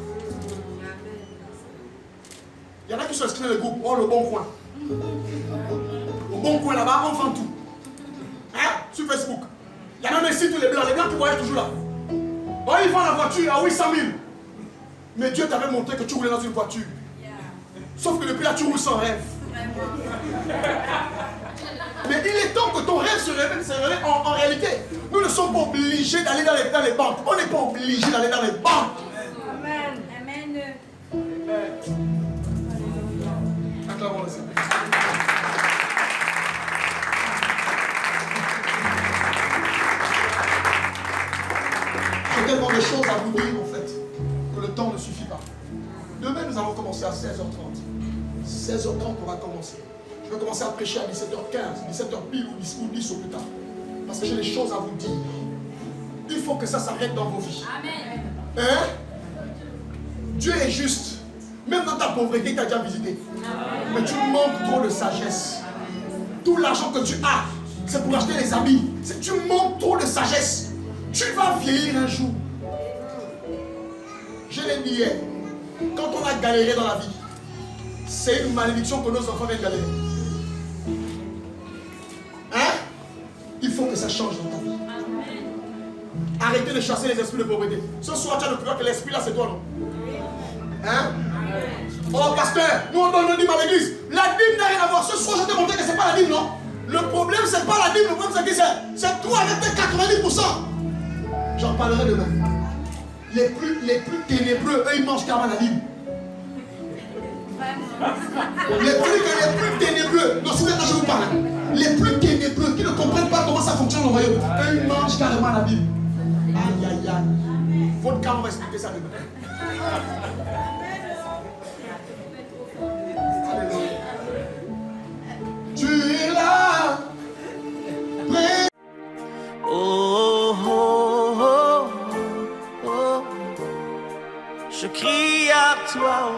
Il y en a qui sont inscrits dans le groupe. Oh, le bon coin. Au bon coin là-bas, on vend tout. Hein? Sur Facebook. Il y en a ici tous les blancs. Les blancs qui voyaient toujours là. Oh, ils vendent la voiture à 800 000. Mais Dieu t'avait montré que tu roulais dans une voiture. Sauf que depuis là, tu roules sans rêve. Mais il est temps que ton rêve se révèle en réalité. Nous ne sommes pas obligés d'aller dans les banques. On n'est pas obligé d'aller dans les banques. Amen. Amen. Acclamons le Seigneur. J'ai tellement de choses à vous dire en fait que le temps ne suffit pas. Demain nous allons commencer à 16h30. 16h30 on va commencer. Je vais commencer à prêcher à 17h15, 17h pile ou 10 au plus tard. Parce que j'ai des choses à vous dire. Il faut que ça s'arrête dans vos vies. Amen. Hein? Dieu est juste. Même dans ta pauvreté, il t'a déjà visité. Mais tu manques trop de sagesse. Tout l'argent que tu as, c'est pour acheter les habits. Tu manques trop de sagesse. Tu vas vieillir un jour. Je l'ai dit hier. Quand on a galéré dans la vie, c'est une malédiction que nos enfants viennent galérer. Hein? Il faut que ça change dans ta vie. Arrêtez de chasser les esprits de pauvreté. Ce soir, tu as le pouvoir que l'esprit là, c'est toi, non? Hein? Oh, pasteur, nous on donne le dîme à l'église. La dîme n'a rien à voir. Ce soir, je t'ai montré que c'est pas la dîme, non? Le problème, c'est pas la dîme. Le problème, c'est toi avec tes 90%. J'en parlerai demain. Les plus ténébreux, eux, ils mangent carrément la dîme. Les plus ténébreux, non, c'est maintenant je vous parle. Les plus ténébreux qui ne comprennent pas comment ça fonctionne au royaume, eux, ils mangent carrément la Bible. Aïe, aïe, aïe. Votre cas, on va expliquer ça demain. Alléluia. Tu es là. Prêt. Oh, oh, oh, oh. Je crie à toi,